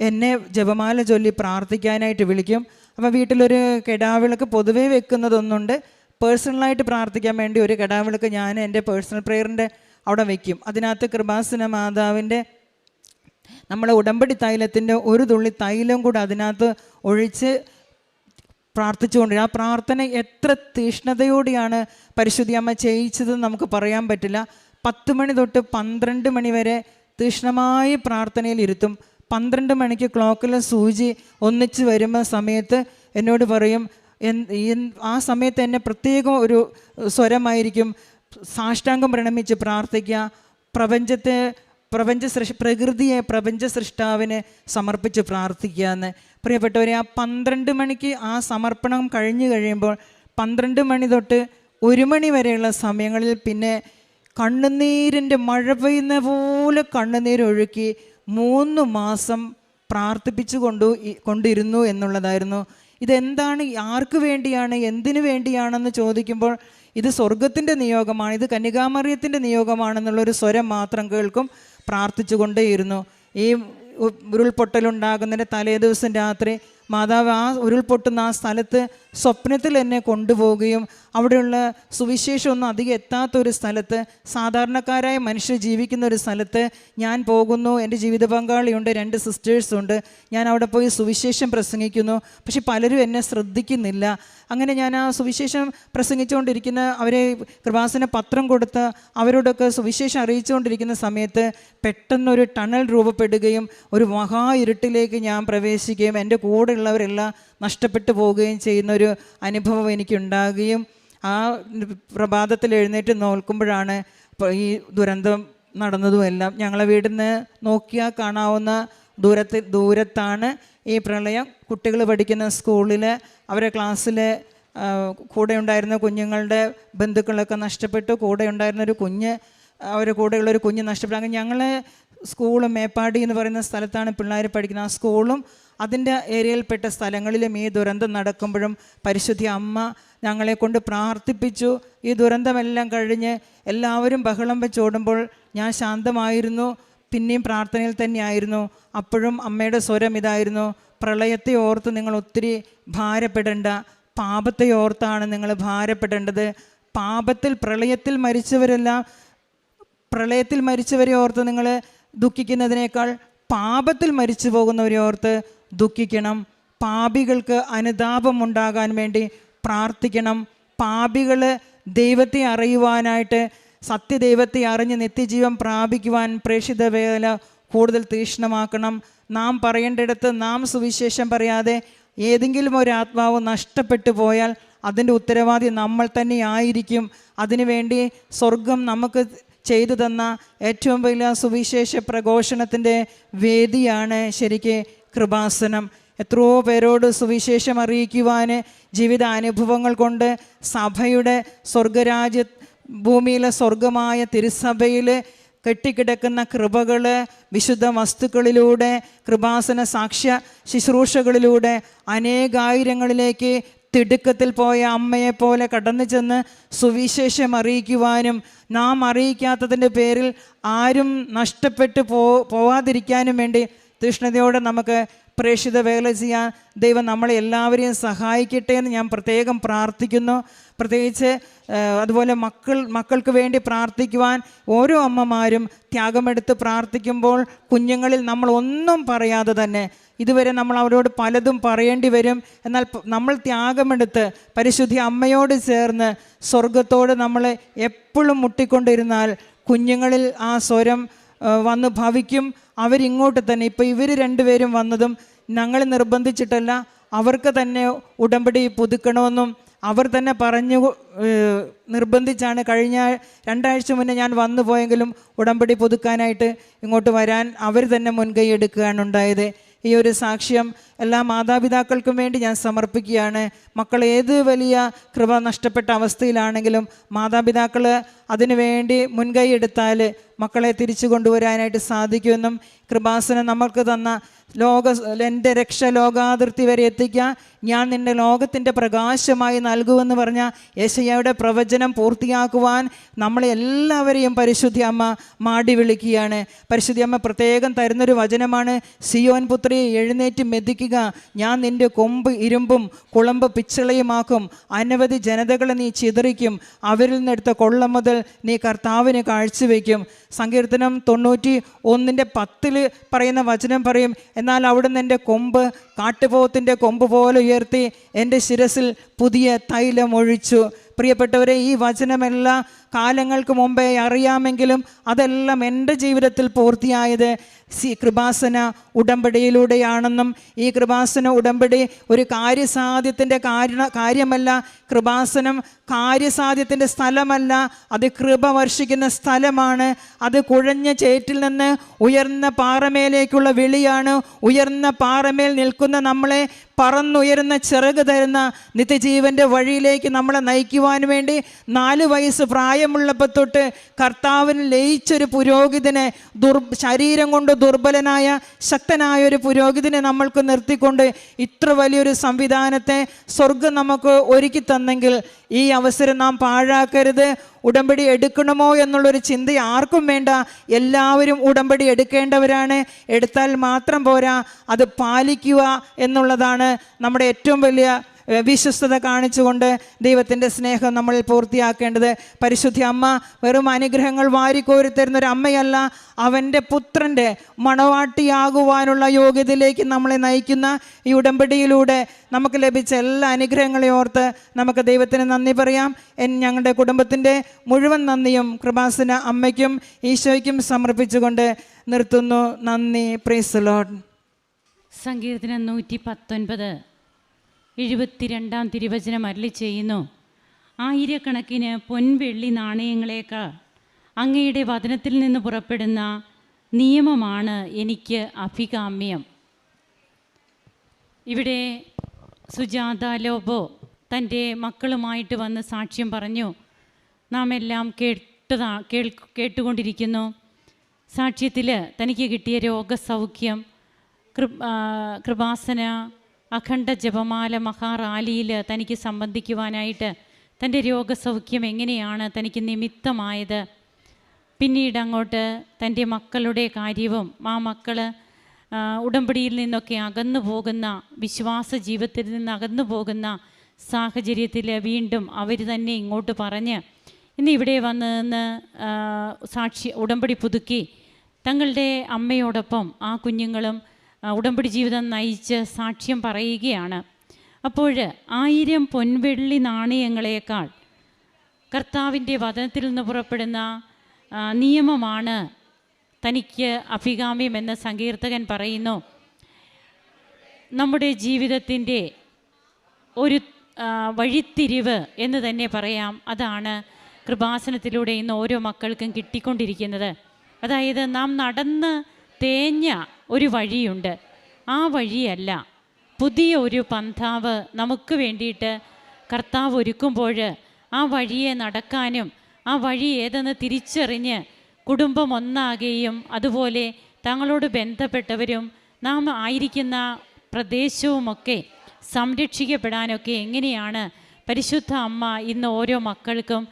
എന്നെ ജപമാല ചൊല്ലി പ്രാർത്ഥിക്കാനായിട്ട് വിളിക്കും. അപ്പോൾ വീട്ടിലൊരു കെടാവിളക്ക് പൊതുവേ വെക്കുന്നതൊന്നുണ്ട്. പേഴ്സണലായിട്ട് പ്രാർത്ഥിക്കാൻ വേണ്ടി ഒരു കെടാവിളക്ക് ഞാൻ എൻ്റെ പേഴ്സണൽ പ്രെയറിൻ്റെ അവിടെ വയ്ക്കും. അതിനകത്ത് കൃപാസന മാതാവിൻ്റെ നമ്മളെ ഉടമ്പടി തൈലത്തിൻ്റെ ഒരു തുള്ളി തൈലം കൂടെ അതിനകത്ത് ഒഴിച്ച് പ്രാർത്ഥിച്ചുകൊണ്ട്, ആ പ്രാർത്ഥന എത്ര തീഷ്ണതയോടെയാണ് പരിശുദ്ധി അമ്മ ചെയ്യിച്ചതെന്ന് നമുക്ക് പറയാൻ പറ്റില്ല. 10 മണി തൊട്ട് 12 മണി വരെ തീക്ഷ്ണമായി പ്രാർത്ഥനയിൽ ഇരുത്തും. 12 മണിക്ക് ക്ലോക്കിലെ സൂചി ഒന്നിച്ച് വരുന്ന സമയത്ത് എന്നോട് പറയും, ആ സമയത്ത് എന്നെ പ്രത്യേകം ഒരു സ്വരമായിരിക്കും, സാഷ്ടാംഗം പ്രണമിച്ച് പ്രാർത്ഥിക്കുക, പ്രകൃതിയെ പ്രപഞ്ച സൃഷ്ടാവിനെ സമർപ്പിച്ച് പ്രാർത്ഥിക്കുക എന്ന്. പ്രിയപ്പെട്ടവരെ, ആ 12 മണിക്ക് ആ സമർപ്പണം കഴിഞ്ഞു കഴിയുമ്പോൾ 12 മണി തൊട്ട് 1 മണി വരെയുള്ള സമയങ്ങളിൽ പിന്നെ കണ്ണുനീരിൻ്റെ മഴ പെയ്യുന്ന പോലെ കണ്ണുനീരൊഴുക്കി 3 മാസം പ്രാർത്ഥിപ്പിച്ചു കൊണ്ടിരുന്നു എന്നുള്ളതായിരുന്നു. ഇതെന്താണ്, ആർക്ക് വേണ്ടിയാണ്, എന്തിനു വേണ്ടിയാണെന്ന് ചോദിക്കുമ്പോൾ ഇത് സ്വർഗത്തിൻ്റെ നിയോഗമാണ്, ഇത് കന്യകാമറിയത്തിൻ്റെ നിയോഗമാണെന്നുള്ളൊരു സ്വരം മാത്രം കേൾക്കും. പ്രാർത്ഥിച്ചു കൊണ്ടേയിരുന്നു. ഈ ഉരുൾപൊട്ടലുണ്ടാകുന്നതിൻ്റെ തലേ ദിവസം രാത്രി മാതാവ് ആ ഉരുൾപൊട്ടുന്ന ആ സ്ഥലത്ത് സ്വപ്നത്തിൽ എന്നെ കൊണ്ടുപോവുകയും അവിടെയുള്ള സുവിശേഷമൊന്നും അധികം എത്താത്തൊരു സ്ഥലത്ത്, സാധാരണക്കാരായ മനുഷ്യർ ജീവിക്കുന്ന ഒരു സ്ഥലത്ത് ഞാൻ പോകുന്നു. എൻ്റെ ജീവിത പങ്കാളിയുണ്ട്, 2 സിസ്റ്റേഴ്സുണ്ട്. ഞാൻ അവിടെ പോയി സുവിശേഷം പ്രസംഗിക്കുന്നു. പക്ഷെ പലരും എന്നെ ശ്രദ്ധിക്കുന്നില്ല. അങ്ങനെ ഞാൻ ആ സുവിശേഷം പ്രസംഗിച്ചുകൊണ്ടിരിക്കുന്ന, അവരെ കൃപാസന പത്രം കൊടുത്ത് അവരോടൊക്കെ സുവിശേഷം അറിയിച്ചുകൊണ്ടിരിക്കുന്ന സമയത്ത് പെട്ടെന്നൊരു ടണൽ രൂപപ്പെടുകയും ഒരു മഹാ ഇരുട്ടിലേക്ക് ഞാൻ പ്രവേശിക്കുകയും എൻ്റെ കൂടെയുള്ളവരെല്ലാം നഷ്ടപ്പെട്ടു പോവുകയും ചെയ്യുന്നൊരു അനുഭവം എനിക്കുണ്ടാകുകയും ആ പ്രഭാതത്തിൽ എഴുന്നേറ്റ് നോക്കുമ്പോഴാണ് ഈ ദുരന്തം നടന്നതുമെല്ലാം. ഞങ്ങളെ വീട്ടിൽ നിന്ന് നോക്കിയാൽ കാണാവുന്ന ദൂരത്താണ് ഈ പ്രളയം. കുട്ടികൾ പഠിക്കുന്ന സ്കൂളിൽ അവരെ ക്ലാസ്സിൽ കൂടെ ഉണ്ടായിരുന്ന കുഞ്ഞുങ്ങളുടെ ബന്ധുക്കളൊക്കെ നഷ്ടപ്പെട്ടു. കൂടെ ഉണ്ടായിരുന്നൊരു കുഞ്ഞ്, അവരുടെ കൂടെയുള്ളൊരു കുഞ്ഞ് നഷ്ടപ്പെട്ടു. അങ്ങനെ ഞങ്ങൾ സ്കൂളും മേപ്പാടി എന്ന് പറയുന്ന സ്ഥലത്താണ് പിള്ളേർ പഠിക്കുന്നത്. ആ സ്കൂളും അതിൻ്റെ ഏരിയയിൽപ്പെട്ട സ്ഥലങ്ങളിലും ഈ ദുരന്തം നടക്കുമ്പോഴും പരിശുദ്ധ അമ്മ ഞങ്ങളെ കൊണ്ട് പ്രാർത്ഥിപ്പിച്ചു. ഈ ദുരന്തമെല്ലാം കഴിഞ്ഞ് എല്ലാവരും ബഹളം വെച്ചോടുമ്പോൾ ഞാൻ ശാന്തമായിരുന്നു, പിന്നെയും പ്രാർത്ഥനയിൽ തന്നെയായിരുന്നു. അപ്പോഴും അമ്മയുടെ സ്വരം ഇതായിരുന്നു, പ്രളയത്തെ ഓർത്ത് നിങ്ങൾ ഒത്തിരി ഭാരപ്പെടേണ്ട, പാപത്തെ ഓർത്താണ് നിങ്ങൾ ഭാരപ്പെടേണ്ടത്. പ്രളയത്തിൽ മരിച്ചവരെ ഓർത്ത് നിങ്ങൾ ദുഃഖിക്കുന്നതിനേക്കാൾ പാപത്തിൽ മരിച്ചു പോകുന്നവരെ ഓർത്ത് ദുഃഖിക്കണം. പാപികൾക്ക് അനുതാപമുണ്ടാകാൻ വേണ്ടി പ്രാർത്ഥിക്കണം. പാപികൾ ദൈവത്തെ അറിയുവാനായിട്ട്, സത്യദൈവത്തെ അറിഞ്ഞ് നിത്യജീവൻ പ്രാപിക്കുവാൻ പ്രേക്ഷിത വേല കൂടുതൽ തീക്ഷ്ണമാക്കണം. നാം പറയേണ്ടിടത്ത് നാം സുവിശേഷം പറയാതെ ഏതെങ്കിലും ഒരു ആത്മാവ് നഷ്ടപ്പെട്ടു പോയാൽ അതിൻ്റെ ഉത്തരവാദി നമ്മൾ തന്നെ ആയിരിക്കും. അതിനുവേണ്ടി സ്വർഗം നമുക്ക് ചെയ്തു തന്ന ഏറ്റവും വലിയ സുവിശേഷ പ്രഘോഷണത്തിൻ്റെ വേദിയാണ് ശരിക്ക് കൃപാസനം. എത്രയോ പേരോട് സുവിശേഷം അറിയിക്കുവാൻ ജീവിതാനുഭവങ്ങൾ കൊണ്ട് സഭയുടെ ഭൂമിയിലെ സ്വർഗമായ തിരുസഭയിൽ കെട്ടിക്കിടക്കുന്ന കൃപകൾ വിശുദ്ധ വസ്തുക്കളിലൂടെ, കൃപാസന സാക്ഷ്യ ശുശ്രൂഷകളിലൂടെ അനേകായിരങ്ങളിലേക്ക് തിടുക്കത്തിൽ പോയ അമ്മയെപ്പോലെ കടന്നു ചെന്ന് സുവിശേഷം അറിയിക്കുവാനും നാം അറിയിക്കാത്തതിൻ്റെ പേരിൽ ആരും നഷ്ടപ്പെട്ടു പോവാതിരിക്കാനും വേണ്ടി തീഷ്ണതയോടെ നമുക്ക് പ്രേക്ഷിത വേല ചെയ്യാൻ ദൈവം നമ്മളെ എല്ലാവരെയും സഹായിക്കട്ടെ എന്ന് ഞാൻ പ്രത്യേകം പ്രാർത്ഥിക്കുന്നു. പ്രത്യേകിച്ച് അതുപോലെ മക്കൾക്ക് വേണ്ടി പ്രാർത്ഥിക്കുവാൻ ഓരോ അമ്മമാരും ത്യാഗമെടുത്ത് പ്രാർത്ഥിക്കുമ്പോൾ കുഞ്ഞുങ്ങളിൽ നമ്മൾ ഒന്നും പറയാതെ തന്നെ, ഇതുവരെ നമ്മൾ അവരോട് പലതും പറയേണ്ടി വരും, എന്നാൽ നമ്മൾ ത്യാഗമെടുത്ത് പരിശുദ്ധി അമ്മയോട് ചേർന്ന് സ്വർഗത്തോട് നമ്മൾ എപ്പോഴും മുട്ടിക്കൊണ്ടിരുന്നാൽ കുഞ്ഞുങ്ങളിൽ ആ സ്വരം വന്ന് ഭവിക്കും. അവരിങ്ങോട്ട് തന്നെ, ഇപ്പോൾ ഇവർ 2 പേരും വന്നതും ഞങ്ങൾ നിർബന്ധിച്ചിട്ടല്ല, അവർക്ക് തന്നെ ഉടമ്പടി പുതുക്കണമെന്നും അവർ തന്നെ പറഞ്ഞു നിർബന്ധിച്ചാണ്. കഴിഞ്ഞ 2 ആഴ്ച മുന്നേ ഞാൻ വന്നു പോയെങ്കിലും ഉടമ്പടി പുതുക്കാനായിട്ട് ഇങ്ങോട്ട് വരാൻ അവർ തന്നെ മുൻകൈ എടുക്കുകയാണ് ഉണ്ടായത്. ഈ ഒരു സാക്ഷ്യം എല്ലാ മാതാപിതാക്കൾക്കും വേണ്ടി ഞാൻ സമർപ്പിക്കുകയാണ്. മക്കൾ ഏത് വലിയ കൃപ നഷ്ടപ്പെട്ട അവസ്ഥയിലാണെങ്കിലും മാതാപിതാക്കൾ അതിനു വേണ്ടി മുൻകൈ എടുത്താൽ മക്കളെ തിരിച്ചു കൊണ്ടുവരാനായിട്ട് സാധിക്കുമെന്നും, കൃപാസനം നമ്മൾക്ക് തന്ന എൻ്റെ രക്ഷ ലോകാതിർത്തി വരെ എത്തിക്കാൻ ഞാൻ നിന്നെ ലോകത്തിൻ്റെ പ്രകാശമായി നൽകുമെന്ന് പറഞ്ഞ യെശയ്യായുടെ പ്രവചനം പൂർത്തിയാക്കുവാൻ നമ്മളെ എല്ലാവരെയും പരിശുദ്ധി അമ്മ മാടി വിളിക്കുകയാണ്. പരിശുദ്ധി അമ്മ പ്രത്യേകം തരുന്നൊരു വചനമാണ്, സിയോൻ പുത്രി എഴുന്നേറ്റ് മെതിക്കുക, ഞാൻ നിൻ്റെ കൊമ്പ് ഇരുമ്പും കുളമ്പ് പിച്ചളയുമാക്കും, അനവധി ജനതകളെ നീ ചിതറിക്കും, അവരിൽ നിന്നെടുത്ത കൊള്ള മുതൽ നീ കർത്താവിന് കാഴ്ചവെക്കും. സങ്കീർത്തനം 91:10 പറയുന്ന വചനം പറയും, എന്നാൽ അവിടുന്ന് എൻ്റെ കൊമ്പ് കാട്ടുപോത്തിൻ്റെ കൊമ്പ് പോലെ ഉയർത്തി എൻ്റെ ശിരസിൽ പുതിയ തൈലം ഒഴിച്ചു. പ്രിയപ്പെട്ടവരെ, ഈ വചനമെല്ലാം കാലങ്ങൾക്ക് മുമ്പേ അറിയാമെങ്കിലും അതെല്ലാം എൻ്റെ ജീവിതത്തിൽ പൂർത്തിയായത് കൃപാസന ഉടമ്പടിയിലൂടെയാണെന്നും ഈ കൃപാസന ഉടമ്പടി ഒരു കാര്യസാധ്യത്തിൻ്റെ കാര്യമല്ല, കൃപാസനം കാര്യസാധ്യത്തിൻ്റെ സ്ഥലമല്ല, അത് കൃപ വർഷിക്കുന്ന സ്ഥലമാണ്. അത് കുഴഞ്ഞ ചേറ്റിൽ നിന്ന് ഉയർന്ന പാറമേലേക്കുള്ള വിളിയാണ്. ഉയർന്ന പാറമേൽ നിൽക്കുന്ന നമ്മളെ പറന്നുയരുന്ന ചിറക് തരുന്ന നിത്യജീവൻ്റെ വഴിയിലേക്ക് നമ്മളെ നയിക്കുവാൻ വേണ്ടി 4 വയസ്സ് പ്രായമുള്ളപ്പോൾ തൊട്ട് കർത്താവിന് ലയിച്ചൊരു പുരോഹിതനെ, ശരീരം കൊണ്ട് ദുർബലനായ ശക്തനായ ഒരു പുരോഹിതനെ നമ്മൾക്ക് നിർത്തിക്കൊണ്ട് ഇത്ര വലിയൊരു സംവിധാനത്തെ സ്വർഗം നമുക്ക് ഒരുക്കി തന്നെങ്കിൽ ഈ അവസരം നാം പാഴാക്കരുത്. ഉടമ്പടി എടുക്കണമോ എന്നുള്ളൊരു ചിന്ത ആർക്കും വേണ്ട. എല്ലാവരും ഉടമ്പടി എടുക്കേണ്ടവരാണ്. എടുത്താൽ മാത്രം പോരാ, അത് പാലിക്കുക എന്നുള്ളതാണ് നമ്മുടെ ഏറ്റവും വലിയ വിശ്വസ്തത കാണിച്ചുകൊണ്ട് ദൈവത്തിൻ്റെ സ്നേഹം നമ്മളിൽ പൂർത്തിയാക്കേണ്ടത്. പരിശുദ്ധ അമ്മ വെറും അനുഗ്രഹങ്ങൾ വാരിക്കോരി തരുന്നൊരു അമ്മയല്ല, അവൻ്റെ പുത്രൻ്റെ മണവാട്ടിയാകുവാനുള്ള യോഗ്യതയിലേക്ക് നമ്മളെ നയിക്കുന്ന ഈ ഉടമ്പടിയിലൂടെ നമുക്ക് ലഭിച്ച എല്ലാ അനുഗ്രഹങ്ങളെയും ഓർത്ത് നമുക്ക് ദൈവത്തിന് നന്ദി പറയാം. ഞങ്ങളുടെ കുടുംബത്തിൻ്റെ മുഴുവൻ നന്ദിയും കൃപാസന അമ്മയ്ക്കും ഈശോയ്ക്കും സമർപ്പിച്ചുകൊണ്ട് നിർത്തുന്നു. നന്ദി. Praise the Lord. സങ്കീർത്തനം 119 72 തിരുവചനം അരുളി ചെയ്യുന്നു: ആയിരക്കണക്കിന് പൊൻവെള്ളി നാണയങ്ങളേക്കാൾ അങ്ങയുടെ വചനത്തിൽ നിന്ന് പുറപ്പെടുന്ന നിയമമാണ് എനിക്ക് അഭികാമ്യം. ഇവിടെ സുജാത ലോബോ തൻ്റെ മക്കളുമായിട്ട് വന്ന് സാക്ഷ്യം പറഞ്ഞു. നാം എല്ലാം കേട്ടുകൊണ്ടിരിക്കുന്നു. സാക്ഷ്യത്തിൽ തനിക്ക് കിട്ടിയ രോഗസൗഖ്യം, കൃപാസന അഖണ്ഡ ജപമാല മഹാറാലിയിൽ തനിക്ക് സംബന്ധിക്കുവാനായിട്ട് തൻ്റെ രോഗസൗഖ്യം എങ്ങനെയാണ് തനിക്ക് നിമിത്തമായത്. പിന്നീട് അങ്ങോട്ട് തൻ്റെ മക്കളുടെ കാര്യവും ആ മക്കൾ ഉടമ്പടിയിൽ നിന്നൊക്കെ അകന്നു പോകുന്ന, വിശ്വാസ ജീവിതത്തിൽ നിന്ന് അകന്നു പോകുന്ന സാഹചര്യത്തിൽ വീണ്ടും അവർ തന്നെ ഇങ്ങോട്ട് പറഞ്ഞ് ഇന്ന് ഇവിടെ വന്ന് ഉടമ്പടി പുതുക്കി തങ്ങളുടെ അമ്മയോടൊപ്പം ആ കുഞ്ഞുങ്ങളും ഉടമ്പടി ജീവിതം നയിച്ച് സാക്ഷ്യം പറയുകയാണ്. അപ്പോൾ 1000 പൊൻവെള്ളി നാണയങ്ങളേക്കാൾ കർത്താവിൻ്റെ വചനത്തിൽ നിന്ന് പുറപ്പെടുന്ന നിയമമാണ് തനിക്ക് അഭികാമ്യമെന്ന് സങ്കീർത്തകൻ പറയുന്നു. നമ്മുടെ ജീവിതത്തിൻ്റെ ഒരു വഴിത്തിരിവ് എന്ന് തന്നെ പറയാം. അതാണ് കൃപാസനത്തിലൂടെ ഇന്ന് ഓരോ മക്കൾക്കും കിട്ടിക്കൊണ്ടിരിക്കുന്നത്. അതായത് നാം നടന്ന് തേഞ്ഞ ഒരു വഴിയുണ്ട്, ആ വഴിയല്ല, പുതിയ ഒരു പന്ഥാവ് നമുക്ക് വേണ്ടിയിട്ട് കർത്താവ് ഒരുക്കുമ്പോൾ ആ വഴിയെ നടക്കാനും ആ വഴി ഏതെന്ന് തിരിച്ചറിഞ്ഞ് കുടുംബം ഒന്നാകുകയും അതുപോലെ തങ്ങളോട് ബന്ധപ്പെട്ടവരും നാം ആയിരിക്കുന്ന പ്രദേശവുമൊക്കെ സംരക്ഷിക്കപ്പെടാനൊക്കെ എങ്ങനെയാണ് പരിശുദ്ധ അമ്മ ഇന്ന് ഓരോ മക്കൾക്കും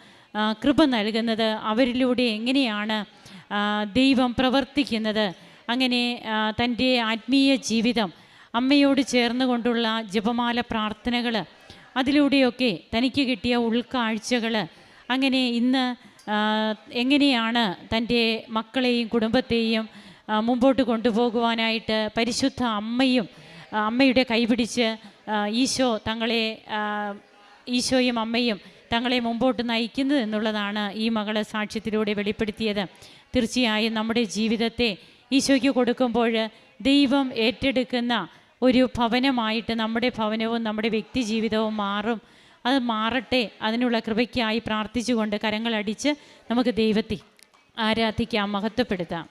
കൃപ നൽകുന്നത്, അവരിലൂടെ എങ്ങനെയാണ് ദൈവം പ്രവർത്തിക്കുന്നത്. അങ്ങനെ തൻ്റെ ആത്മീയ ജീവിതം അമ്മയോട് ചേർന്നുകൊണ്ടുള്ള ജപമാല പ്രാർത്ഥനകൾ, അതിലൂടെയൊക്കെ തനിക്ക് കിട്ടിയ ഉൾക്കാഴ്ചകൾ, അങ്ങനെ ഇന്ന് എങ്ങനെയാണ് തൻ്റെ മക്കളെയും കുടുംബത്തെയും മുമ്പോട്ട് കൊണ്ടുപോകുവാനായിട്ട് പരിശുദ്ധ അമ്മയുടെ കൈപിടിച്ച് ഈശോയും അമ്മയും തങ്ങളെ മുമ്പോട്ട് നയിക്കുന്നത് എന്നുള്ളതാണ് ഈ മകള് സാക്ഷ്യത്തിലൂടെ വെളിപ്പെടുത്തിയത്. തീർച്ചയായും നമ്മുടെ ജീവിതത്തെ ഈശോയ്ക്ക് കൊടുക്കുമ്പോൾ ദൈവം ഏറ്റെടുക്കുന്ന ഒരു ഭവനമായിട്ട് നമ്മുടെ ഭവനവും നമ്മുടെ വ്യക്തി ജീവിതവും മാറും. അത് മാറട്ടെ. അതിനുള്ള കൃപയ്ക്കായി പ്രാർത്ഥിച്ചുകൊണ്ട് കരങ്ങളടിച്ച് നമുക്ക് ദൈവത്തെ ആരാധിക്കാം, മഹത്വപ്പെടുത്താം.